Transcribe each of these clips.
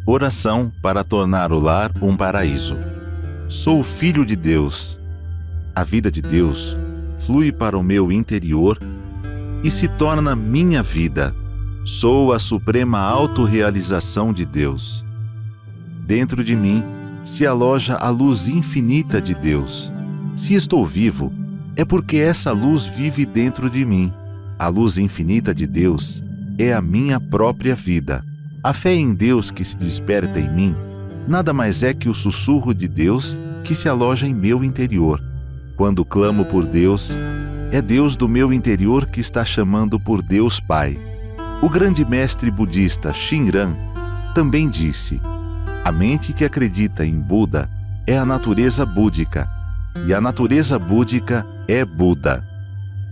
Oração para tornar o lar um paraíso. Sou filho de Deus. A vida de Deus flui para o meu interior e se torna minha vida. Sou a suprema autorrealização de Deus. Dentro de mim se aloja a luz infinita de Deus. Se estou vivo, é porque essa luz vive dentro de mim. A luz infinita de Deus é a minha própria vida. A fé em Deus que se desperta em mim nada mais é que o sussurro de Deus que se aloja em meu interior. Quando clamo por Deus, é Deus do meu interior que está chamando por Deus Pai. O grande mestre budista Shinran também disse: a mente que acredita em Buda é a natureza búdica, e a natureza búdica é Buda.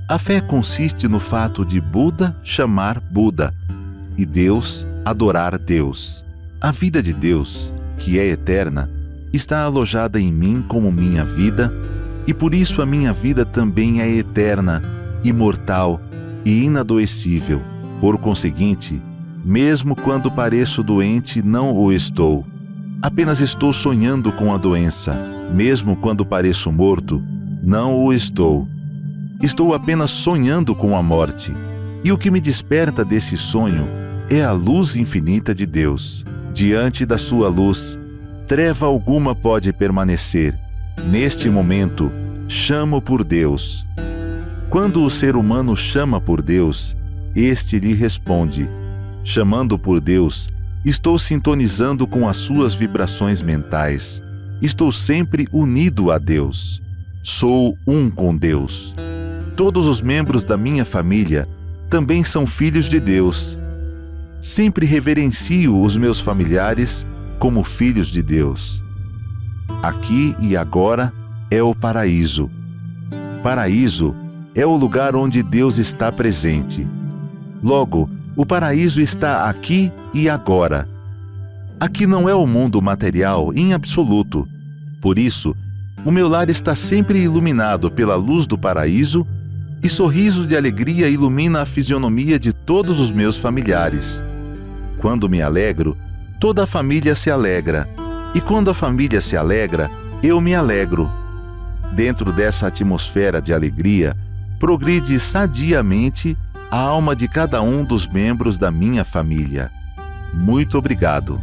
A fé consiste no fato de Buda chamar Buda e Deus adorar Deus. A vida de Deus, que é eterna, está alojada em mim como minha vida, e por isso a minha vida também é eterna, imortal e inadoecível. Por conseguinte, mesmo quando pareço doente, não o estou. Apenas estou sonhando com a doença. Mesmo quando pareço morto, não o estou. Estou apenas sonhando com a morte. E o que me desperta desse sonho é a luz infinita de Deus. Diante da sua luz, treva alguma pode permanecer. Neste momento, chamo por Deus. Quando o ser humano chama por Deus, este lhe responde. Chamando por Deus, estou sintonizando com as suas vibrações mentais. Estou sempre unido a Deus. Sou um com Deus. Todos os membros da minha família também são filhos de Deus. Sempre reverencio os meus familiares como filhos de Deus. Aqui e agora é o paraíso. Paraíso é o lugar onde Deus está presente. Logo, o paraíso está aqui e agora. Aqui não é o mundo material em absoluto. Por isso, o meu lar está sempre iluminado pela luz do paraíso e sorriso de alegria ilumina a fisionomia de todos os meus familiares. Quando me alegro, toda a família se alegra. E quando a família se alegra, eu me alegro. Dentro dessa atmosfera de alegria, progride sadiamente a alma de cada um dos membros da minha família. Muito obrigado.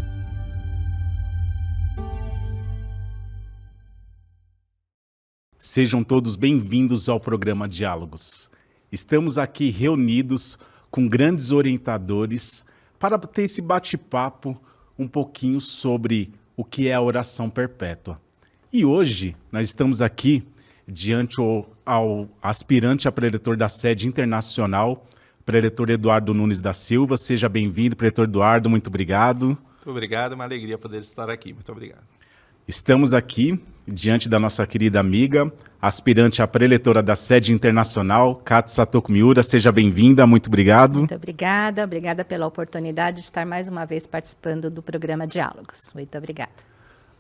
Sejam todos bem-vindos ao programa Diálogos. Estamos aqui reunidos com grandes orientadores para ter esse bate-papo um pouquinho sobre o que é a oração perpétua. E hoje nós estamos aqui diante ao aspirante a preletor da sede internacional, preletor Eduardo Nunes da Silva. Seja bem-vindo, preletor Eduardo, muito obrigado. Muito obrigado, é uma alegria poder estar aqui. Muito obrigado. Estamos aqui diante da nossa querida amiga, aspirante a preletora da sede internacional, Katsu Satoko Miura. Seja bem-vinda, muito obrigado. Muito obrigada pela oportunidade de estar mais uma vez participando do programa Diálogos. Muito obrigada.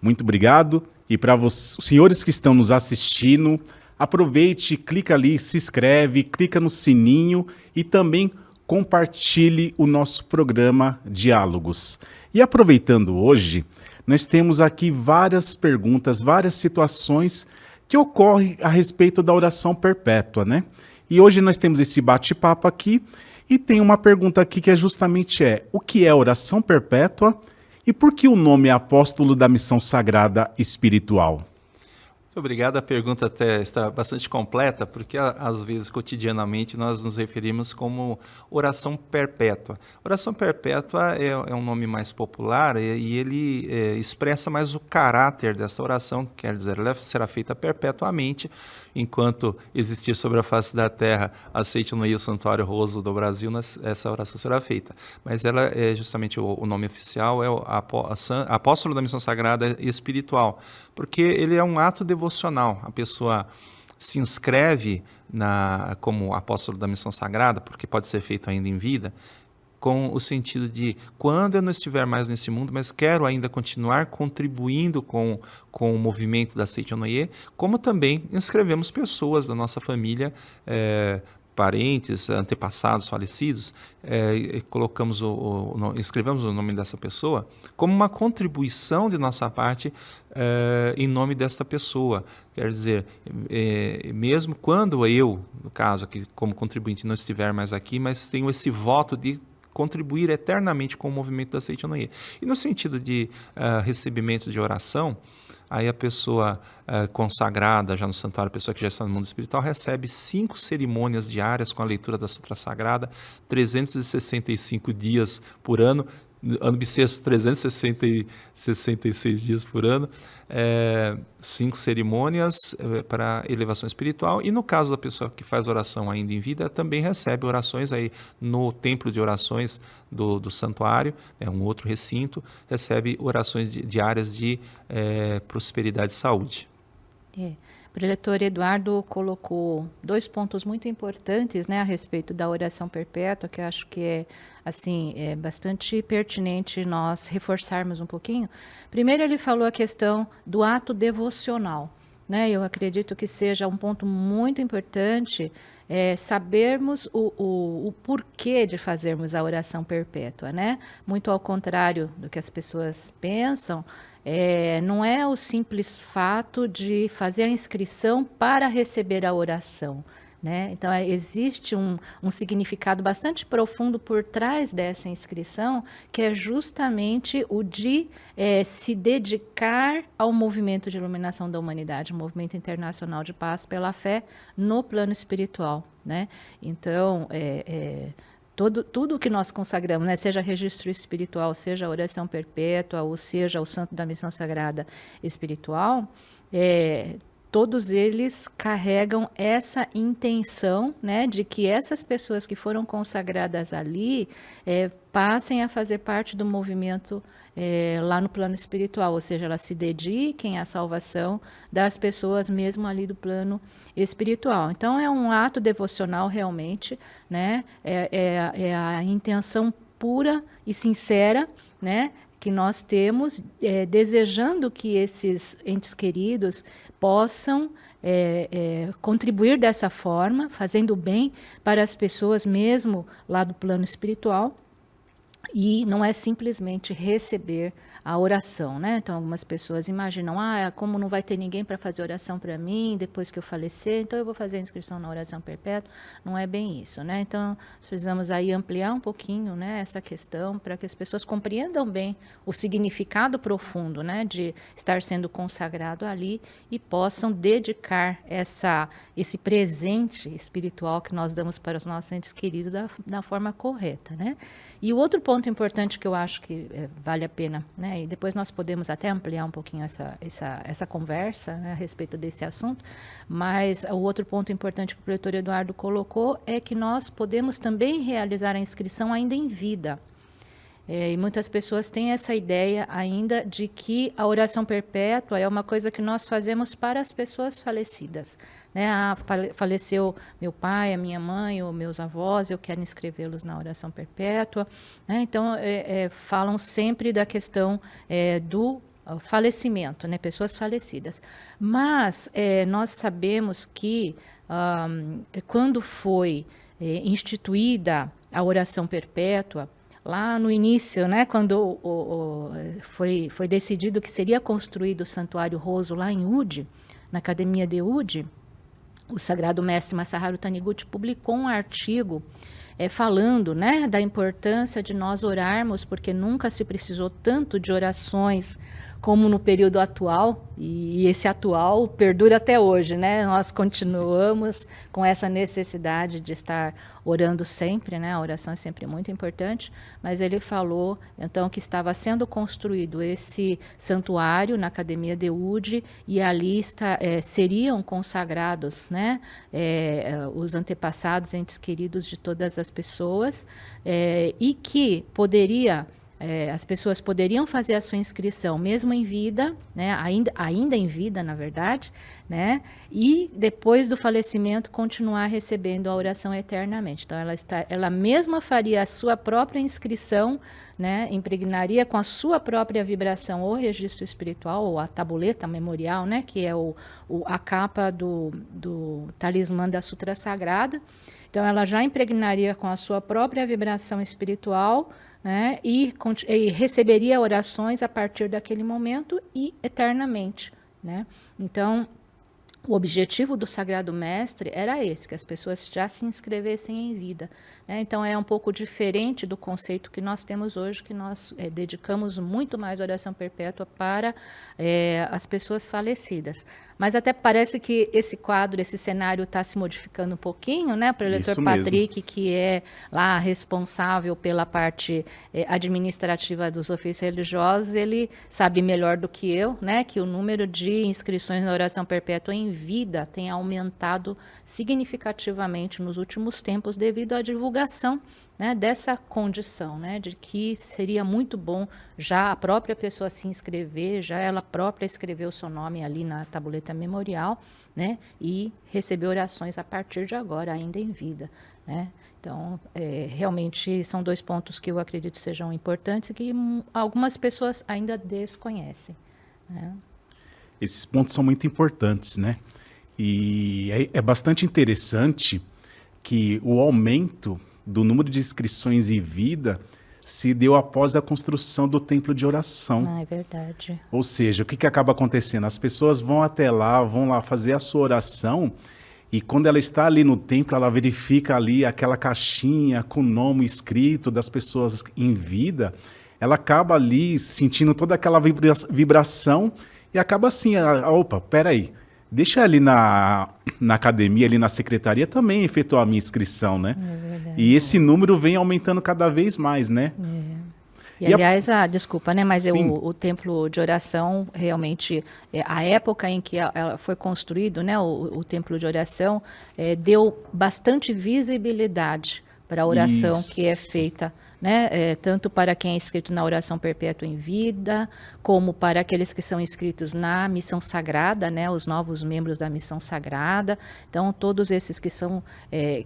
Muito obrigado. E para os senhores que estão nos assistindo, aproveite, clica ali, se inscreve, clica no sininho e também compartilhe o nosso programa Diálogos. E aproveitando hoje, nós temos aqui várias perguntas, várias situações que ocorrem a respeito da oração perpétua, né? E hoje nós temos esse bate-papo aqui e tem uma pergunta aqui que é justamente o que é oração perpétua e por que o nome é Apóstolo da Missão Sagrada Espiritual? Muito obrigado. A pergunta até está bastante completa, porque às vezes, cotidianamente, nós nos referimos como oração perpétua. Oração perpétua é um nome mais popular e ele expressa mais o caráter dessa oração, quer dizer, ela será feita perpetuamente, enquanto existir sobre a face da terra aceite no santuário roso do Brasil, essa oração será feita. Mas ela é justamente o nome oficial, é o Apóstolo da Missão Sagrada Espiritual, porque ele é um ato devocional. A pessoa se inscreve como apóstolo da missão sagrada, porque pode ser feito ainda em vida, com o sentido de, quando eu não estiver mais nesse mundo, mas quero ainda continuar contribuindo com o movimento da Seicho no Ie, como também inscrevemos pessoas da nossa família parentes, antepassados falecidos, escrevemos o nome dessa pessoa como uma contribuição de nossa parte em nome desta pessoa. Quer dizer, mesmo quando eu, no caso aqui como contribuinte, não estiver mais aqui, mas tenho esse voto de contribuir eternamente com o movimento da Seitonoye. E no sentido de recebimento de oração, aí a pessoa consagrada já no santuário, a pessoa que já está no mundo espiritual, recebe 5 cerimônias diárias com a leitura da Sutra Sagrada, 365 dias por ano, ano bissexto 366 dias por ano, 5 cerimônias para elevação espiritual, e no caso da pessoa que faz oração ainda em vida, também recebe orações aí no templo de orações do santuário, um outro recinto, recebe orações diárias de prosperidade e saúde. O preletor Eduardo colocou 2 pontos muito importantes, né, a respeito da oração perpétua, que eu acho que é bastante pertinente nós reforçarmos um pouquinho. Primeiro, ele falou a questão do ato devocional, né? Eu acredito que seja um ponto muito importante sabermos o porquê de fazermos a oração perpétua, né? Muito ao contrário do que as pessoas pensam, não é o simples fato de fazer a inscrição para receber a oração, né? Então, existe um significado bastante profundo por trás dessa inscrição, que é justamente o de se dedicar ao movimento de iluminação da humanidade, o movimento internacional de paz pela fé no plano espiritual, né? Então, tudo que nós consagramos, né, seja registro espiritual, seja a oração perpétua, ou seja o santo da missão sagrada espiritual, todos eles carregam essa intenção, né, de que essas pessoas que foram consagradas ali passem a fazer parte do movimento lá no plano espiritual, ou seja, elas se dediquem à salvação das pessoas mesmo ali do plano espiritual. Então, é um ato devocional realmente, né? É a intenção pura e sincera, né, que nós temos, desejando que esses entes queridos possam contribuir dessa forma, fazendo bem para as pessoas mesmo lá do plano espiritual. E não é simplesmente receber a oração, né? Então, algumas pessoas imaginam, como não vai ter ninguém para fazer oração para mim depois que eu falecer, então eu vou fazer a inscrição na oração perpétua. Não é bem isso, né? Então, nós precisamos aí ampliar um pouquinho, né, essa questão para que as pessoas compreendam bem o significado profundo, né, de estar sendo consagrado ali e possam dedicar esse presente espiritual que nós damos para os nossos entes queridos da forma correta, né? E o outro ponto importante que eu acho que vale a pena, né, e depois nós podemos até ampliar um pouquinho essa conversa, né, a respeito desse assunto, mas o outro ponto importante que o preletor Eduardo colocou é que nós podemos também realizar a inscrição ainda em vida. E muitas pessoas têm essa ideia ainda de que a oração perpétua é uma coisa que nós fazemos para as pessoas falecidas, né? Faleceu meu pai, a minha mãe, ou meus avós, eu quero inscrevê-los na oração perpétua, né? Então, falam sempre da questão do falecimento, né? Pessoas falecidas. Mas nós sabemos que quando foi instituída a oração perpétua, lá no início, né, quando foi decidido que seria construído o Santuário Roso lá em Udi, na Academia de Udi, o Sagrado Mestre Masaharu Taniguchi publicou um artigo falando, né, da importância de nós orarmos, porque nunca se precisou tanto de orações como no período atual, e esse atual perdura até hoje, né? Nós continuamos com essa necessidade de estar orando sempre, né? A oração é sempre muito importante, mas ele falou, então, que estava sendo construído esse santuário na Academia de Udi, e ali seriam consagrados, né, os antepassados, entes queridos de todas as pessoas, e que as pessoas poderiam fazer a sua inscrição mesmo em vida, né, ainda em vida, na verdade, né, e depois do falecimento continuar recebendo a oração eternamente. Então, ela mesma faria a sua própria inscrição, né, impregnaria com a sua própria vibração o registro espiritual, ou a tabuleta memorial, né, que é a capa do talismã da Sutra Sagrada. Então, ela já impregnaria com a sua própria vibração espiritual, né, e receberia orações a partir daquele momento e eternamente, né? Então, o objetivo do Sagrado Mestre era esse, que as pessoas já se inscrevessem em vida, né? Então, é um pouco diferente do conceito que nós temos hoje, que nós dedicamos muito mais oração perpétua para as pessoas falecidas. Mas até parece que esse quadro, esse cenário está se modificando um pouquinho, né? Para o Dr. Patrick, que é lá responsável pela parte administrativa dos ofícios religiosos, ele sabe melhor do que eu, né? Que o número de inscrições na oração perpétua em vida tem aumentado significativamente nos últimos tempos devido à divulgação, né, dessa condição, né, de que seria muito bom já a própria pessoa se inscrever, já ela própria escrever o seu nome ali na tabuleta memorial, né, e receber orações a partir de agora, ainda em vida, né. Então, realmente são 2 pontos que eu acredito sejam importantes e que algumas pessoas ainda desconhecem, né. Esses pontos são muito importantes, né? E é bastante interessante que o aumento do número de inscrições em vida se deu após a construção do templo de oração. É verdade. Ou seja, o que acaba acontecendo? As pessoas vão até lá, vão lá fazer a sua oração, e quando ela está ali no templo, ela verifica ali aquela caixinha com o nome escrito das pessoas em vida, ela acaba ali sentindo toda aquela vibração e acaba assim, opa, peraí, deixa ali na academia, ali na secretaria também efetuar a minha inscrição, né? É verdade. E esse número vem aumentando cada vez mais, né? E aliás, desculpa, né? Mas o templo de oração, realmente, a época em que ela foi construído, né? O templo de oração deu bastante visibilidade para a oração que é feita, né? Tanto para quem é inscrito na oração perpétua em vida, como para aqueles que são inscritos na missão sagrada, né? Os novos membros da missão sagrada. Então, todos esses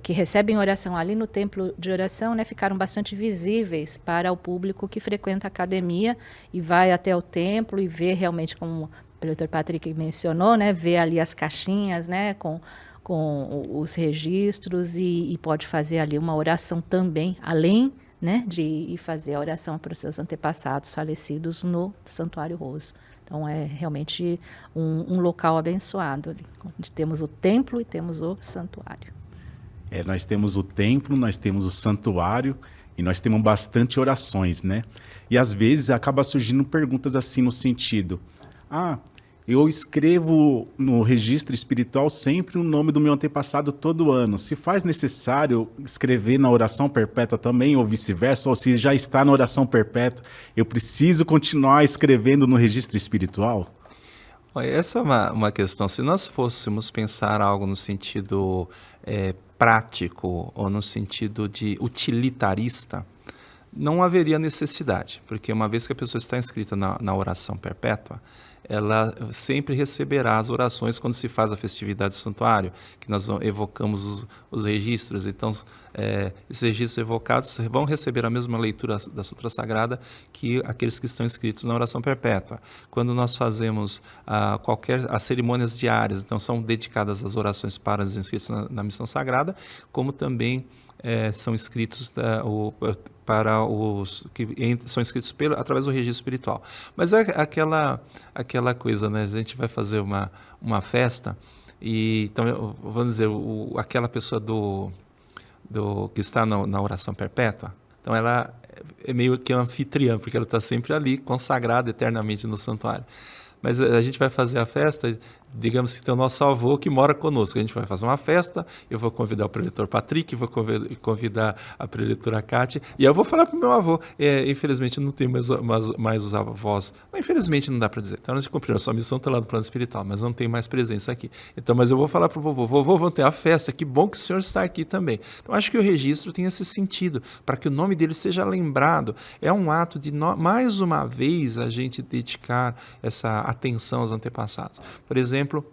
que recebem oração ali no templo de oração, né? Ficaram bastante visíveis para o público que frequenta a academia e vai até o templo e vê realmente, como o Dr. Patrick mencionou, né? Vê ali as caixinhas, né? Com os registros e pode fazer ali uma oração também, além, né, de ir fazer a oração para os seus antepassados falecidos no Santuário Roso. Então, é realmente um local abençoado ali, onde temos o templo e temos o santuário. Nós temos o templo, nós temos o santuário e nós temos bastante orações, né? E às vezes acaba surgindo perguntas assim no sentido, eu escrevo no registro espiritual sempre o nome do meu antepassado todo ano. Se faz necessário escrever na oração perpétua também, ou vice-versa, ou se já está na oração perpétua, eu preciso continuar escrevendo no registro espiritual? Essa é uma questão. Se nós fôssemos pensar algo no sentido prático ou no sentido de utilitarista, não haveria necessidade, porque uma vez que a pessoa está inscrita na oração perpétua, ela sempre receberá as orações quando se faz a festividade do santuário, que nós evocamos os registros. Então, esses registros evocados vão receber a mesma leitura da Sutra Sagrada que aqueles que estão inscritos na oração perpétua. Quando nós fazemos as cerimônias diárias, então são dedicadas as orações para os inscritos na missão sagrada, como também são inscritos para os que são inscritos através do registro espiritual. Mas é aquela coisa, né? A gente vai fazer uma festa e, então, vamos dizer, aquela pessoa que está na oração perpétua, então ela é meio que anfitriã, porque ela está sempre ali, consagrada eternamente no santuário. Mas a gente vai fazer a festa, digamos que tem o nosso avô que mora conosco. A gente vai fazer uma festa, eu vou convidar o preletor Patrick, vou convidar a preletora Cátia, e eu vou falar para o meu avô. Infelizmente, não tem mais os avós. Não, infelizmente, não dá para dizer. Então, a gente cumpriu a sua missão, está lá no plano espiritual, mas não tem mais presença aqui. Então, mas eu vou falar para o vovô, vamos ter a festa, que bom que o senhor está aqui também. Então, acho que o registro tem esse sentido, para que o nome dele seja lembrado. É um ato de, mais uma vez, a gente dedicar essa atenção aos antepassados. Por exemplo,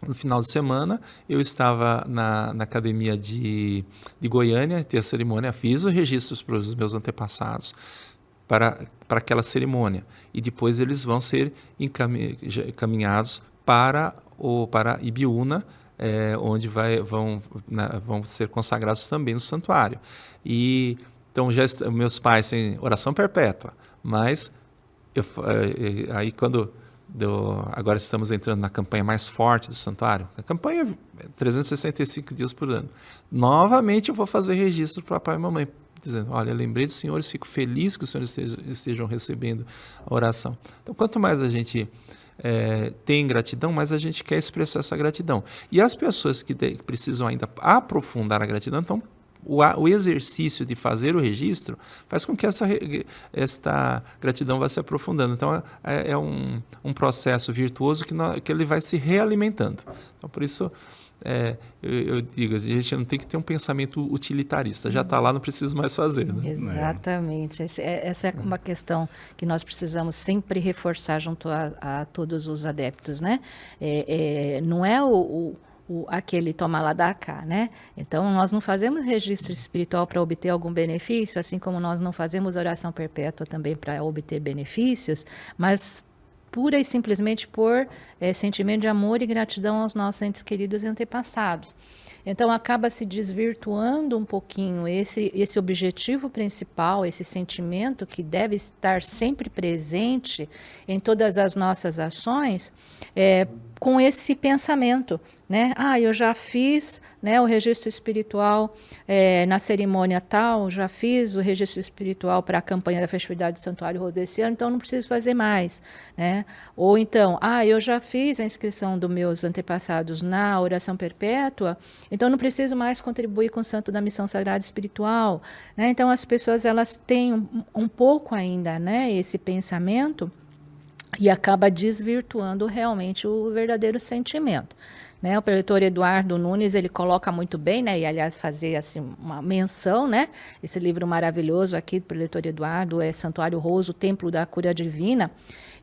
no final de semana, eu estava na academia de Goiânia, ter a cerimônia, fiz os registros para os meus antepassados para aquela cerimônia. E depois eles vão ser encaminhados para Ibiúna, onde vão ser consagrados também no santuário. E então meus pais têm oração perpétua, mas aí agora estamos entrando na campanha mais forte do santuário. A campanha é 365 dias por ano. Novamente eu vou fazer registro para papai e mamãe, dizendo, olha, lembrei dos senhores, fico feliz que os senhores estejam recebendo a oração. Então, quanto mais a gente tem gratidão, mais a gente quer expressar essa gratidão. E as pessoas que precisam ainda aprofundar a gratidão, então, o exercício de fazer o registro faz com que esta gratidão vá se aprofundando. Então, é um processo virtuoso que ele vai se realimentando. Então, por isso, eu digo, a gente não tem que ter um pensamento utilitarista. Já está lá, não preciso mais fazer. Né? Exatamente. Essa é uma questão que nós precisamos sempre reforçar junto a todos os adeptos, né? Não é aquele toma lá dá cá, né? Então, nós não fazemos registro espiritual para obter algum benefício, assim como nós não fazemos oração perpétua também para obter benefícios, mas pura e simplesmente por sentimento de amor e gratidão aos nossos entes queridos e antepassados. Então, acaba se desvirtuando um pouquinho esse objetivo principal, esse sentimento que deve estar sempre presente em todas as nossas ações, com esse pensamento, né? Eu já fiz, né, o registro espiritual na cerimônia tal, já fiz o registro espiritual para a campanha da festividade do Santuário Roso desse ano, então não preciso fazer mais, né? Ou então, eu já fiz a inscrição dos meus antepassados na oração perpétua, então não preciso mais contribuir com o santo da missão sagrada espiritual, né? Então as pessoas elas têm um pouco ainda, né, esse pensamento e acaba desvirtuando realmente o verdadeiro sentimento. Né, o preletor Eduardo Nunes, ele coloca muito bem, né, e aliás fazer assim, uma menção, né, esse livro maravilhoso aqui do preletor Eduardo, Santuário Roso, Templo da Cura Divina,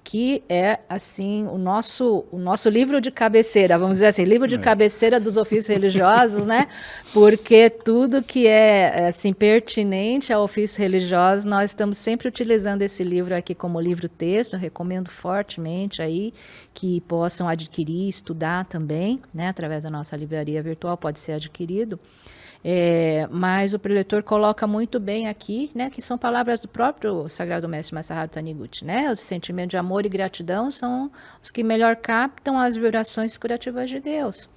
que é assim o nosso livro de cabeceira, vamos dizer assim, livro de cabeceira dos ofícios religiosos, né? Porque tudo que é assim pertinente ao ofício religioso, nós estamos sempre utilizando esse livro aqui como livro-texto. Eu recomendo fortemente aí que possam adquirir, estudar também, né? Através da nossa livraria virtual pode ser adquirido. Mas o preletor coloca muito bem aqui, né, que são palavras do próprio Sagrado Mestre Masaharu Taniguchi, né? Os sentimentos de amor e gratidão são os que melhor captam as vibrações curativas de Deus.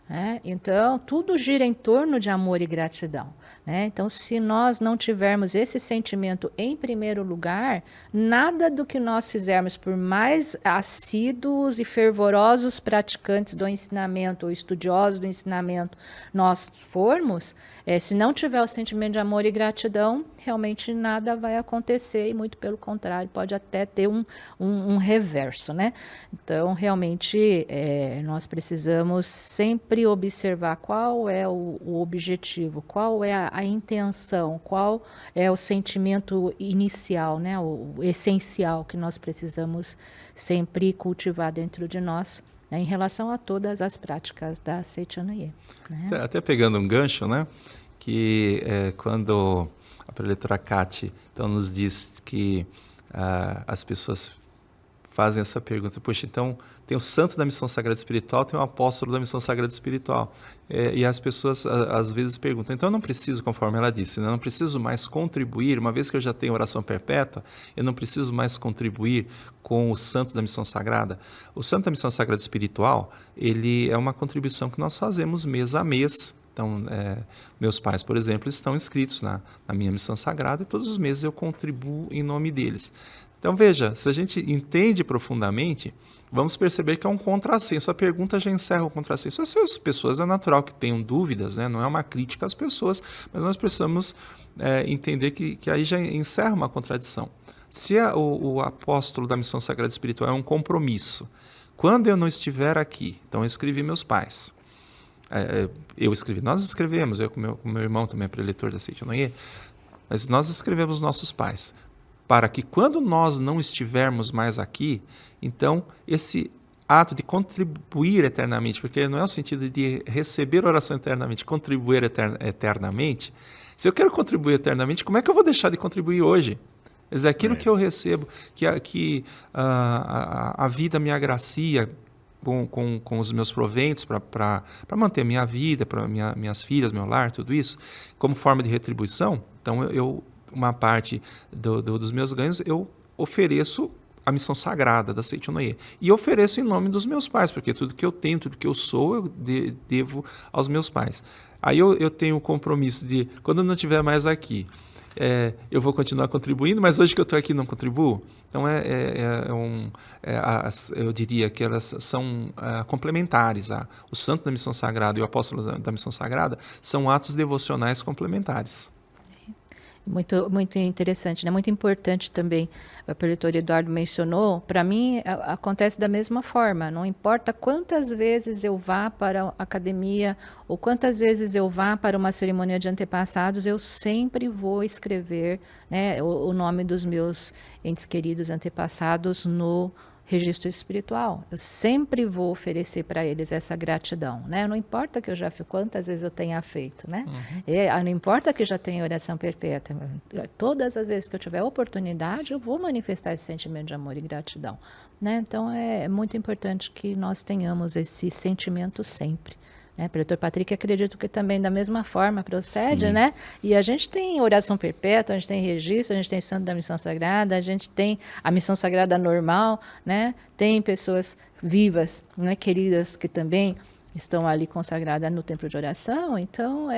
Né? Então, tudo gira em torno de amor e gratidão. Né? Então, se nós não tivermos esse sentimento em primeiro lugar, nada do que nós fizermos, por mais assíduos e fervorosos praticantes do ensinamento ou estudiosos do ensinamento nós formos, se não tiver o sentimento de amor e gratidão, realmente nada vai acontecer e muito pelo contrário, pode até ter um reverso. Né? Então, realmente, nós precisamos sempre observar qual é o objetivo, qual é a intenção, qual é o sentimento inicial, né, o essencial que nós precisamos sempre cultivar dentro de nós, né, em relação a todas as práticas da Seichanoye. Né? Até pegando um gancho, né, que quando a preletora Kati então, nos diz que as pessoas fazem essa pergunta, poxa, então tem o santo da missão sagrada espiritual, tem o apóstolo da missão sagrada espiritual. E as pessoas às vezes perguntam, então eu não preciso, conforme ela disse, né, eu não preciso mais contribuir, uma vez que eu já tenho oração perpétua, eu não preciso mais contribuir com o santo da missão sagrada. O santo da missão sagrada espiritual, ele é uma contribuição que nós fazemos mês a mês. Então, meus pais, por exemplo, estão inscritos na minha missão sagrada e todos os meses eu contribuo em nome deles. Então, veja, se a gente entende profundamente, vamos perceber que é um contrassenso. A pergunta já encerra o contrassenso. As pessoas, é natural que tenham dúvidas, né? Não é uma crítica às pessoas, mas nós precisamos entender que aí já encerra uma contradição. Se o apóstolo da missão sagrada espiritual é um compromisso, quando eu não estiver aqui, então eu escrevi meus pais, nós escrevemos, eu com meu irmão também é preletor da Seichanoye, mas nós escrevemos nossos pais, para que quando nós não estivermos mais aqui, então esse ato de contribuir eternamente, porque não é o sentido de receber oração eternamente, contribuir eternamente. Se eu quero contribuir eternamente, como é que eu vou deixar de contribuir hoje? Quer dizer, aquilo que eu recebo, que a vida me agracia, com os meus proventos para manter a minha vida, para minhas filhas, meu lar, tudo isso, como forma de retribuição. Então, uma parte dos meus ganhos eu ofereço a missão sagrada da Seichonoye. E ofereço em nome dos meus pais, porque tudo que eu tenho, tudo que eu sou, eu devo aos meus pais. Aí eu tenho o compromisso de, quando eu não estiver mais aqui, eu vou continuar contribuindo, mas hoje que eu estou aqui não contribuo. Então, eu diria que elas são complementares. O Santo da Missão Sagrada e o Apóstolo da Missão Sagrada são atos devocionais complementares. Muito, muito interessante, né? Muito importante também, o preletor Eduardo mencionou, para mim acontece da mesma forma, não importa quantas vezes eu vá para a academia ou quantas vezes eu vá para uma cerimônia de antepassados, eu sempre vou escrever, né, o nome dos meus entes queridos antepassados no registro espiritual. Eu sempre vou oferecer para eles essa gratidão, né? Não importa que eu já quantas vezes eu tenha feito, né? Não importa que eu já tenha oração perpétua. Todas as vezes que eu tiver oportunidade, eu vou manifestar esse sentimento de amor e gratidão, né? Então é muito importante que nós tenhamos esse sentimento sempre. Preletor Patrick, acredito que também da mesma forma procede, né? E a gente tem oração perpétua, a gente tem registro, a gente tem Santo da Missão Sagrada, a gente tem a Missão Sagrada normal, né? Tem pessoas vivas, né, queridas, que também estão ali consagradas no templo de oração. Então,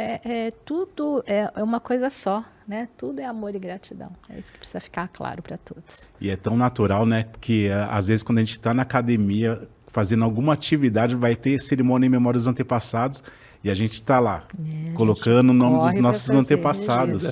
tudo é uma coisa só, né? Tudo é amor e gratidão. É isso que precisa ficar claro para todos. E é tão natural, né? Porque às vezes quando a gente está na academia fazendo alguma atividade, vai ter cerimônia em memória dos antepassados e a gente está lá, colocando o nome dos nossos antepassados.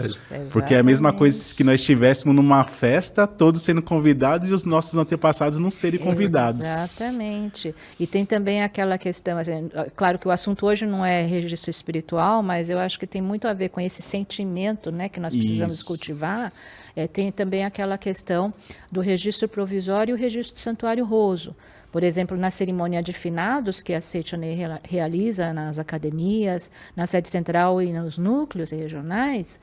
Porque é a mesma coisa que nós estivéssemos numa festa, todos sendo convidados e os nossos antepassados não serem convidados. Exatamente. E tem também aquela questão, assim, claro que o assunto hoje não é registro espiritual, mas eu acho que tem muito a ver com esse sentimento, né, que nós precisamos cultivar. Tem também aquela questão do registro provisório e o registro do santuário roso. Por exemplo, na cerimônia de finados, que a Seichonoye realiza nas academias, na sede central e nos núcleos regionais,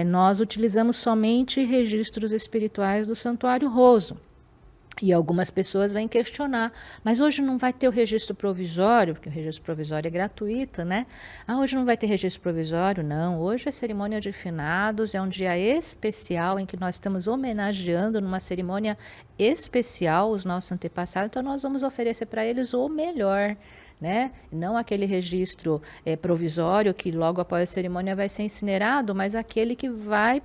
nós utilizamos somente registros espirituais do Santuário Roso. E algumas pessoas vêm questionar, mas hoje não vai ter o registro provisório, porque o registro provisório é gratuito, né? Hoje não vai ter registro provisório? Não, hoje é cerimônia de finados, é um dia especial em que nós estamos homenageando numa cerimônia especial os nossos antepassados, então nós vamos oferecer para eles o melhor, né? Não aquele registro provisório que logo após a cerimônia vai ser incinerado, mas aquele que vai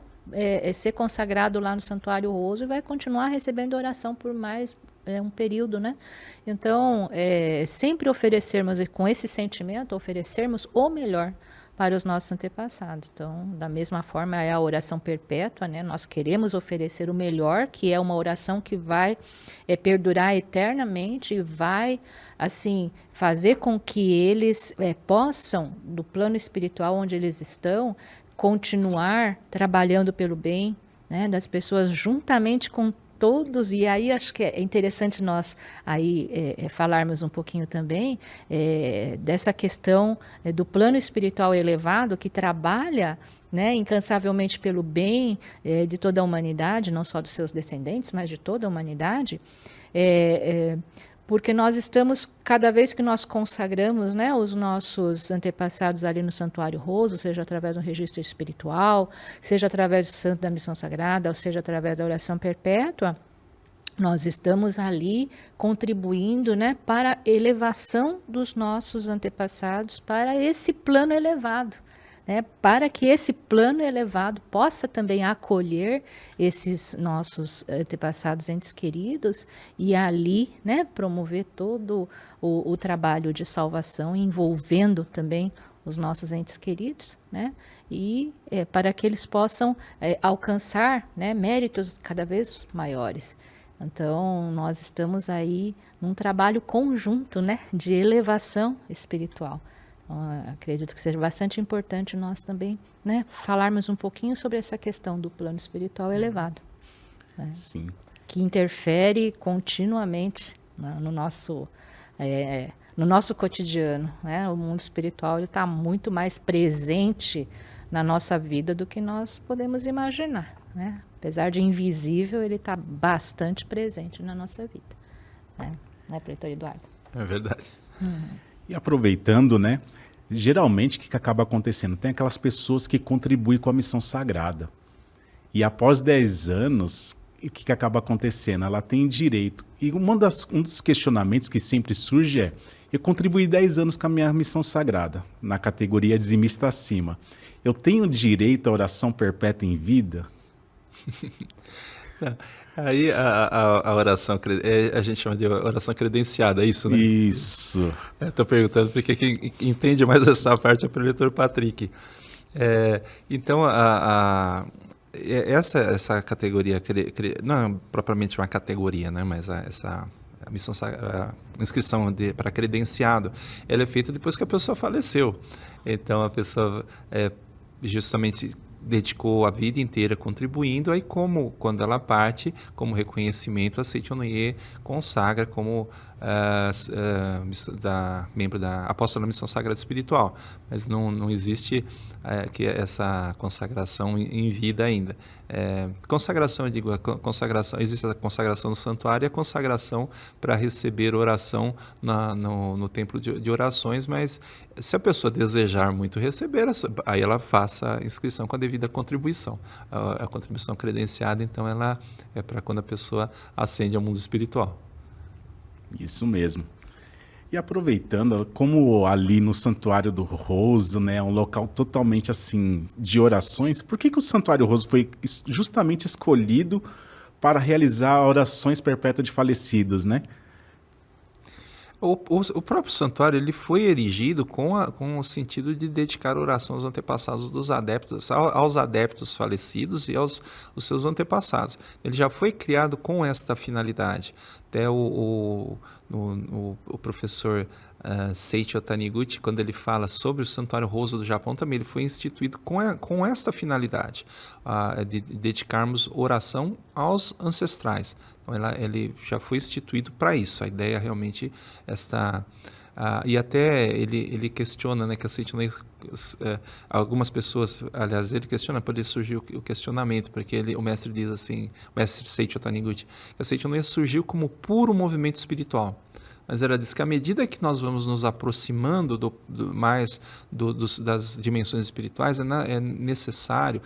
ser consagrado lá no Santuário Roso e vai continuar recebendo oração por mais um período, né? Então, sempre oferecermos, com esse sentimento, oferecermos o melhor para os nossos antepassados. Então, da mesma forma, é a oração perpétua, né? Nós queremos oferecer o melhor, que é uma oração que vai perdurar eternamente e vai, assim, fazer com que eles possam, do plano espiritual onde eles estão, continuar trabalhando pelo bem, né, das pessoas juntamente com todos. E aí acho que é interessante nós aí falarmos um pouquinho também dessa questão do plano espiritual elevado que trabalha, né, incansavelmente pelo bem de toda a humanidade, não só dos seus descendentes, mas de toda a humanidade. Porque nós estamos, cada vez que nós consagramos, né, os nossos antepassados ali no Santuário Roso, seja através de um registro espiritual, seja através do Santo da Missão Sagrada, ou seja através da oração perpétua, nós estamos ali contribuindo, né, para a elevação dos nossos antepassados para esse plano elevado. Né, para que esse plano elevado possa também acolher esses nossos antepassados entes queridos e ali, né, promover todo o trabalho de salvação, envolvendo também os nossos entes queridos, né, e para que eles possam alcançar, né, méritos cada vez maiores. Então, nós estamos aí num trabalho conjunto, né, de elevação espiritual. Acredito que seja bastante importante nós também, né, falarmos um pouquinho sobre essa questão do plano espiritual elevado, né, Sim. que interfere continuamente, né, no nosso cotidiano, né? O mundo espiritual está muito mais presente na nossa vida do que nós podemos imaginar, né? Apesar de invisível, ele está bastante presente na nossa vida, né, preletor Eduardo? É verdade. E aproveitando, né? Geralmente, o que acaba acontecendo? Tem aquelas pessoas que contribuem com a missão sagrada. E após 10 anos, o que acaba acontecendo? Ela tem direito. E um dos questionamentos que sempre surge é: eu contribuí 10 anos com a minha missão sagrada, na categoria dizimista acima. Eu tenho direito à oração perpétua em vida? Aí a oração, a gente chama de oração credenciada, é isso, né? Isso. Estou perguntando porque quem entende mais essa parte é o preletor Patrick. Então, essa categoria, não é propriamente uma categoria, né? Mas a inscrição para credenciado, ela é feita depois que a pessoa faleceu. Então, a pessoa justamente dedicou a vida inteira contribuindo, aí quando ela parte, como reconhecimento, a Seichonoye consagra como membro da Apóstola da Missão Sagrada Espiritual. Mas não existe que essa consagração em vida ainda. Consagração, eu digo, existe a consagração no santuário e a consagração para receber oração no templo de orações, mas se a pessoa desejar muito receber, aí ela faça a inscrição com a devida contribuição. A contribuição credenciada, então, ela é para quando a pessoa ascende ao mundo espiritual. Isso mesmo. E aproveitando, como ali no Santuário do Roso, né, é um local totalmente assim de orações, por que o Santuário Roso foi justamente escolhido para realizar orações perpétuas de falecidos, né? O próprio santuário ele foi erigido com o sentido de dedicar oração aos antepassados dos adeptos, aos adeptos falecidos e aos os seus antepassados. Ele já foi criado com esta finalidade. Até o professor Seicho Taniguchi, quando ele fala sobre o Santuário Roso do Japão, também ele foi instituído com esta finalidade, de dedicarmos oração aos ancestrais. Então, ele já foi instituído para isso. A ideia realmente e até ele questiona, né, que a Seichonoye, algumas pessoas, aliás, ele questiona, pode surgir o questionamento, porque o mestre diz assim, o mestre Seicho Taniguchi, que a Seichonoye surgiu como puro movimento espiritual. Mas ela diz que à medida que nós vamos nos aproximando mais das dimensões espirituais, é necessário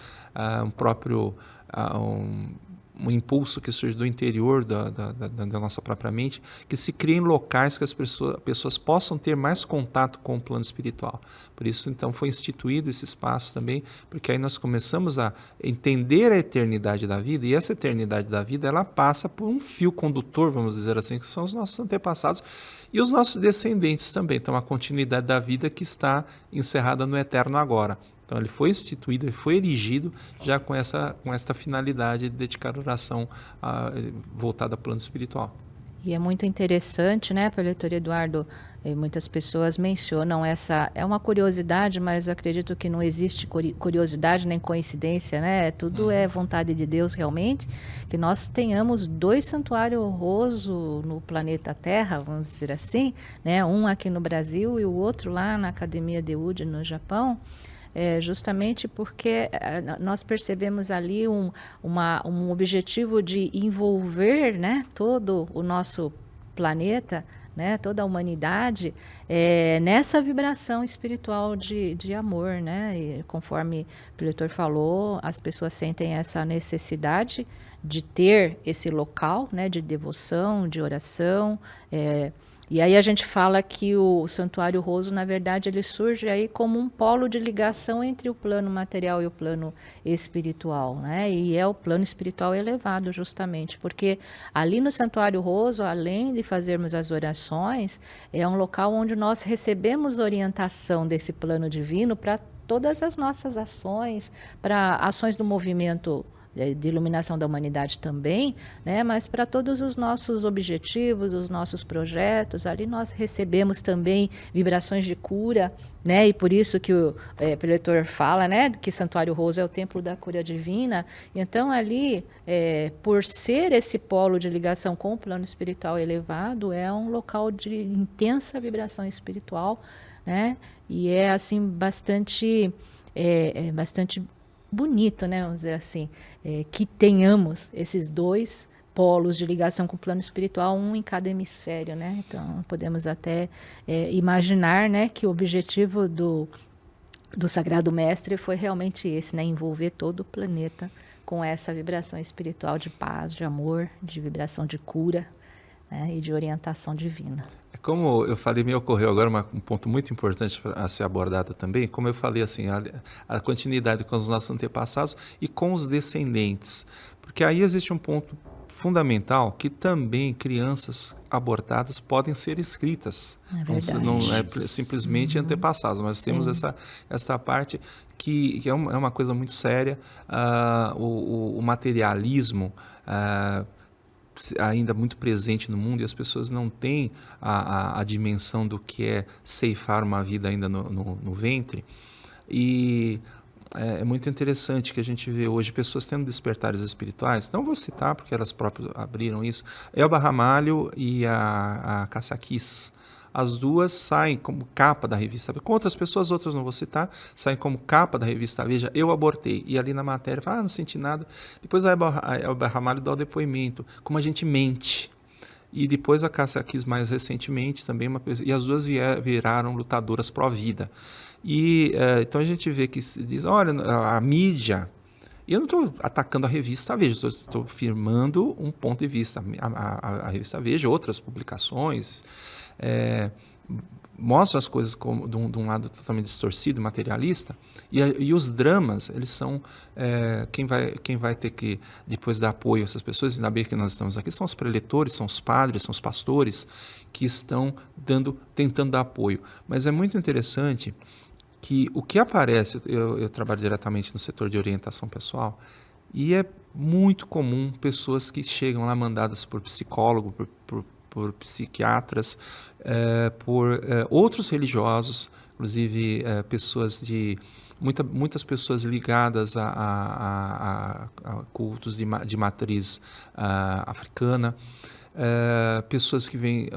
um impulso que surge do interior da nossa própria mente, que se criem locais que as pessoas possam ter mais contato com o plano espiritual. Por isso, então, foi instituído esse espaço também, porque aí nós começamos a entender a eternidade da vida, e essa eternidade da vida, ela passa por um fio condutor, vamos dizer assim, que são os nossos antepassados e os nossos descendentes também. Então, a continuidade da vida que está encerrada no eterno agora. Então, ele foi instituído, ele foi erigido já com esta finalidade de dedicar oração voltada ao plano espiritual. E é muito interessante, né, preletor Eduardo, muitas pessoas mencionam é uma curiosidade, mas acredito que não existe curiosidade nem coincidência, né, tudo é vontade de Deus realmente, que nós tenhamos 2 santuários roso no planeta Terra, vamos dizer assim, né, um aqui no Brasil e o outro lá na Academia de Uji, no Japão. Justamente porque nós percebemos ali um objetivo de envolver, né, todo o nosso planeta, né, toda a humanidade, nessa vibração espiritual de amor, né? E conforme o preletor falou, as pessoas sentem essa necessidade de ter esse local, né, de devoção, de oração, e aí a gente fala que o Santuário Roso, na verdade, ele surge aí como um polo de ligação entre o plano material e o plano espiritual, né? E é o plano espiritual elevado, justamente, porque ali no Santuário Roso, além de fazermos as orações, é um local onde nós recebemos orientação desse plano divino para todas as nossas ações, para ações do movimento de iluminação da humanidade também, né? Mas para todos os nossos objetivos, os nossos projetos, ali nós recebemos também vibrações de cura, né? E por isso que o preletor fala, né, que Santuário Roso é o templo da cura divina. Então ali, por ser esse polo de ligação com o plano espiritual elevado, é um local de intensa vibração espiritual, né? E é assim bastante bonito, né, vamos dizer assim, que tenhamos esses 2 polos de ligação com o plano espiritual, um em cada hemisfério, né? Então, podemos até imaginar, né, que o objetivo do Sagrado Mestre foi realmente esse, né? Envolver todo o planeta com essa vibração espiritual de paz, de amor, de vibração de cura, né? E de orientação divina. Como eu falei, me ocorreu agora um ponto muito importante a ser abordado também, como eu falei assim, a continuidade com os nossos antepassados e com os descendentes. Porque aí existe um ponto fundamental que também crianças abortadas podem ser escritas. É verdade. Não é simplesmente antepassados, mas temos essa parte que é uma coisa muito séria. O materialismo ainda muito presente no mundo, e as pessoas não têm a dimensão do que é ceifar uma vida ainda no ventre. E é muito interessante que a gente vê hoje pessoas tendo despertares espirituais. Não vou citar, porque elas próprias abriram isso. Elba Ramalho e a Cássia Kiss. As duas saem como capa da revista. Com outras pessoas, outras não vou citar, saem como capa da revista Veja, eu abortei. E ali na matéria, fala, não senti nada. Depois a Elba Ramalho dá o depoimento, como a gente mente. E depois a Cássia Kiss mais recentemente também, e as duas viraram lutadoras pró-vida. E então a gente vê que se diz, olha, a mídia, e eu não estou atacando a revista Veja, estou firmando um ponto de vista. A revista Veja, outras publicações, mostram as coisas de um lado totalmente distorcido, materialista, e os dramas, eles são, quem vai ter que depois dar apoio a essas pessoas, ainda bem que nós estamos aqui, são os preletores, são os padres, são os pastores, que estão tentando dar apoio. Mas é muito interessante que o que aparece, eu trabalho diretamente no setor de orientação pessoal, e é muito comum pessoas que chegam lá mandadas por psicólogo, por psiquiatras, por outros religiosos, inclusive pessoas muitas pessoas ligadas a cultos de matriz africana, pessoas que vêm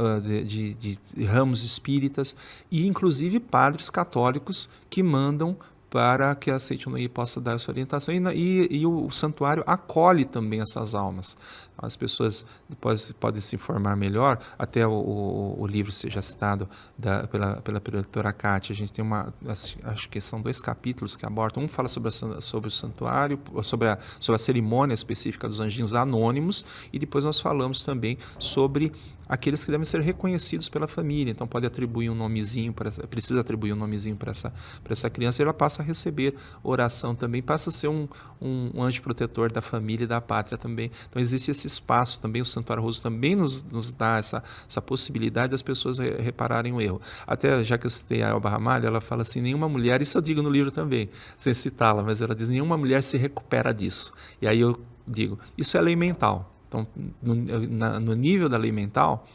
de ramos espíritas e inclusive padres católicos que mandam para que a Seitonoi possa dar essa orientação, e o santuário acolhe também essas almas. As pessoas depois podem se informar melhor, até o livro seja citado pela doutora Kátia. A gente tem acho que são 2 capítulos que abordam. Um fala sobre o santuário, sobre a cerimônia específica dos anjinhos anônimos, e depois nós falamos também sobre aqueles que devem ser reconhecidos pela família. Então precisa atribuir um nomezinho para essa criança, e ela passa a receber oração também, passa a ser um anjo protetor da família e da pátria também. Então existe esse espaço também, o Santuário Roso também nos dá essa possibilidade das pessoas repararem o erro. Até, já que eu citei a Elba Ramalho, ela fala assim, nenhuma mulher, isso eu digo no livro também, sem citá-la, mas ela diz, nenhuma mulher se recupera disso. E aí eu digo, isso é lei mental. Então, no nível da lei mental,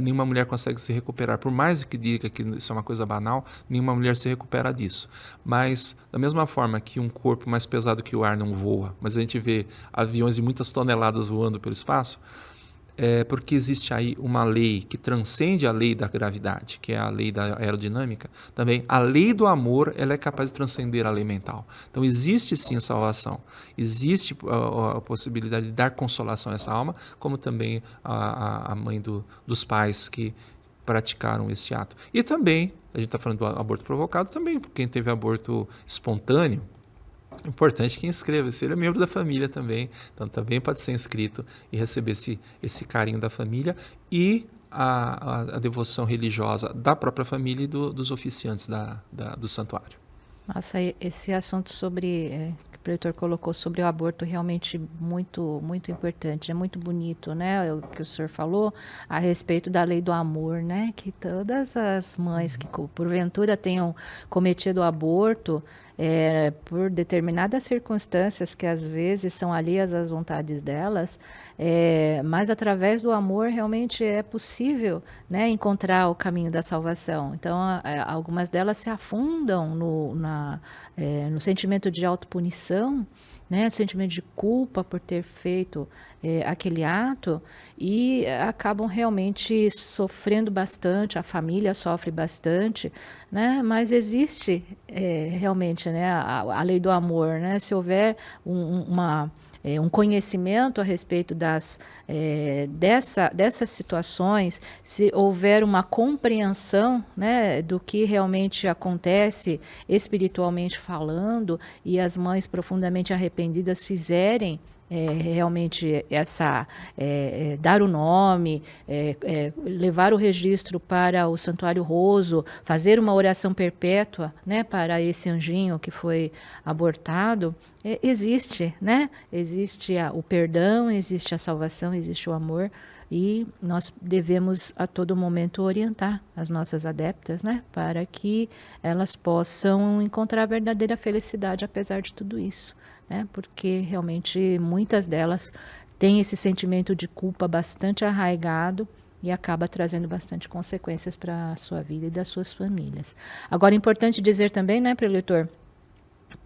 nenhuma mulher consegue se recuperar. Por mais que diga que isso é uma coisa banal, nenhuma mulher se recupera disso. Mas, da mesma forma que um corpo mais pesado que o ar não voa, mas a gente vê aviões de muitas toneladas voando pelo espaço, porque existe aí uma lei que transcende a lei da gravidade, que é a lei da aerodinâmica. Também a lei do amor, ela é capaz de transcender a lei mental. Então existe sim a salvação, existe a possibilidade de dar consolação a essa alma, como também a mãe dos pais que praticaram esse ato. E também, a gente está falando do aborto provocado, também quem teve aborto espontâneo, é importante que inscreva, se ele é membro da família também, então também pode ser inscrito e receber esse carinho da família e a devoção religiosa da própria família e dos oficiantes do santuário. Nossa, esse assunto sobre que o preletor colocou sobre o aborto realmente muito, muito importante, é muito bonito, né? O que o senhor falou a respeito da lei do amor, né? Que todas as mães que porventura tenham cometido o aborto por determinadas circunstâncias que às vezes são alheias às vontades delas, mas através do amor realmente é possível, né, encontrar o caminho da salvação. Então, algumas delas se afundam no sentimento de autopunição, né, sentimento de culpa por ter feito aquele ato, e acabam realmente sofrendo bastante, a família sofre bastante, né, mas existe realmente, né, a lei do amor, né, se houver uma um conhecimento a respeito dessas situações, se houver uma compreensão, né, do que realmente acontece espiritualmente falando, e as mães profundamente arrependidas fizerem realmente dar o nome, levar o registro para o Santuário Roso, fazer uma oração perpétua, né, para esse anjinho que foi abortado, existe, né? Existe o perdão, existe a salvação, existe o amor, e nós devemos a todo momento orientar as nossas adeptas, né, para que elas possam encontrar a verdadeira felicidade apesar de tudo isso. Né, porque realmente muitas delas têm esse sentimento de culpa bastante arraigado e acaba trazendo bastante consequências para a sua vida e das suas famílias. Agora, é importante dizer também, né, preletor,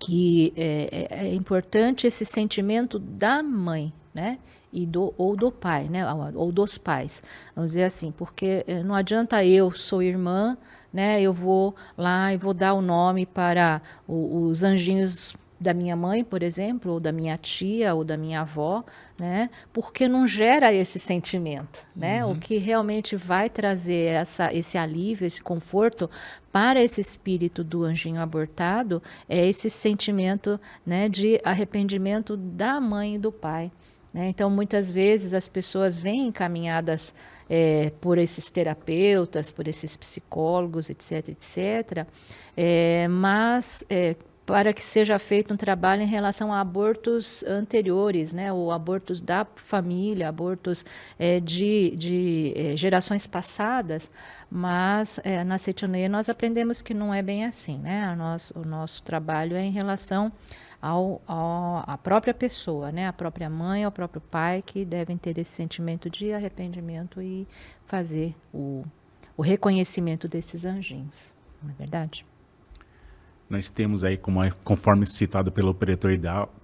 que é importante esse sentimento da mãe, né, ou do pai, né, ou dos pais, vamos dizer assim, porque não adianta eu sou irmã, né, eu vou lá e vou dar o nome para os anjinhos da minha mãe, por exemplo, ou da minha tia, ou da minha avó, né? Porque não gera esse sentimento, né? O que realmente vai trazer esse alívio, esse conforto para esse espírito do anjinho abortado é esse sentimento, né, de arrependimento da mãe e do pai. Né? Então, muitas vezes as pessoas vêm encaminhadas por esses terapeutas, por esses psicólogos, etc., etc., mas para que seja feito um trabalho em relação a abortos anteriores, né, ou abortos da família, abortos de gerações passadas, mas na Seitonoye nós aprendemos que não é bem assim, né? O nosso trabalho é em relação à própria pessoa, né? A própria mãe, ao próprio pai, que devem ter esse sentimento de arrependimento e fazer o reconhecimento desses anjinhos, não é verdade? Nós temos aí, conforme citado pelo preletor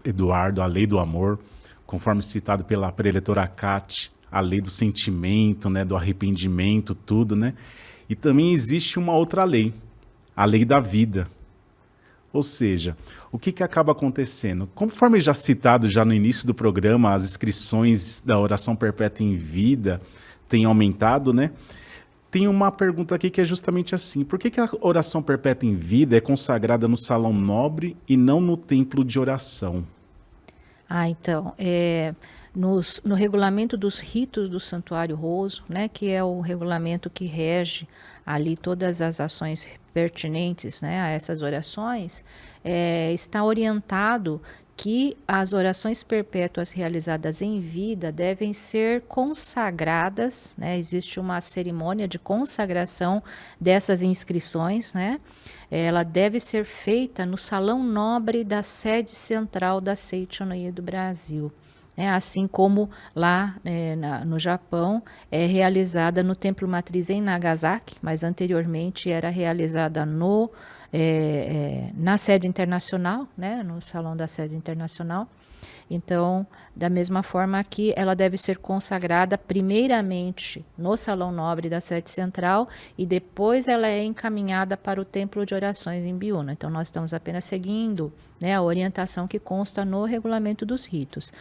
Eduardo, a lei do amor, conforme citado pela preletora Cátia, a lei do sentimento, né, do arrependimento, tudo, né? E também existe uma outra lei, a lei da vida. Ou seja, o que acaba acontecendo? Conforme já citado já no início do programa, as inscrições da oração perpétua em vida têm aumentado, né? Tem uma pergunta aqui que é justamente assim: por que a oração perpétua em vida é consagrada no salão nobre e não no templo de oração? Então, no regulamento dos ritos do Santuário Roso, né, que é o regulamento que rege ali todas as ações pertinentes, né, a essas orações, está orientado que as orações perpétuas realizadas em vida devem ser consagradas, né? Existe uma cerimônia de consagração dessas inscrições, né? Ela deve ser feita no Salão Nobre da sede central da Seitonoye do Brasil. Assim como lá no Japão é realizada no Templo Matriz em Nagasaki, mas anteriormente era realizada na sede internacional, né, no salão da sede internacional. Então, da mesma forma aqui, ela deve ser consagrada primeiramente no Salão Nobre da sede central e depois ela é encaminhada para o Templo de Orações em Biúna. Então, nós estamos apenas seguindo, né, a orientação que consta no regulamento dos ritos.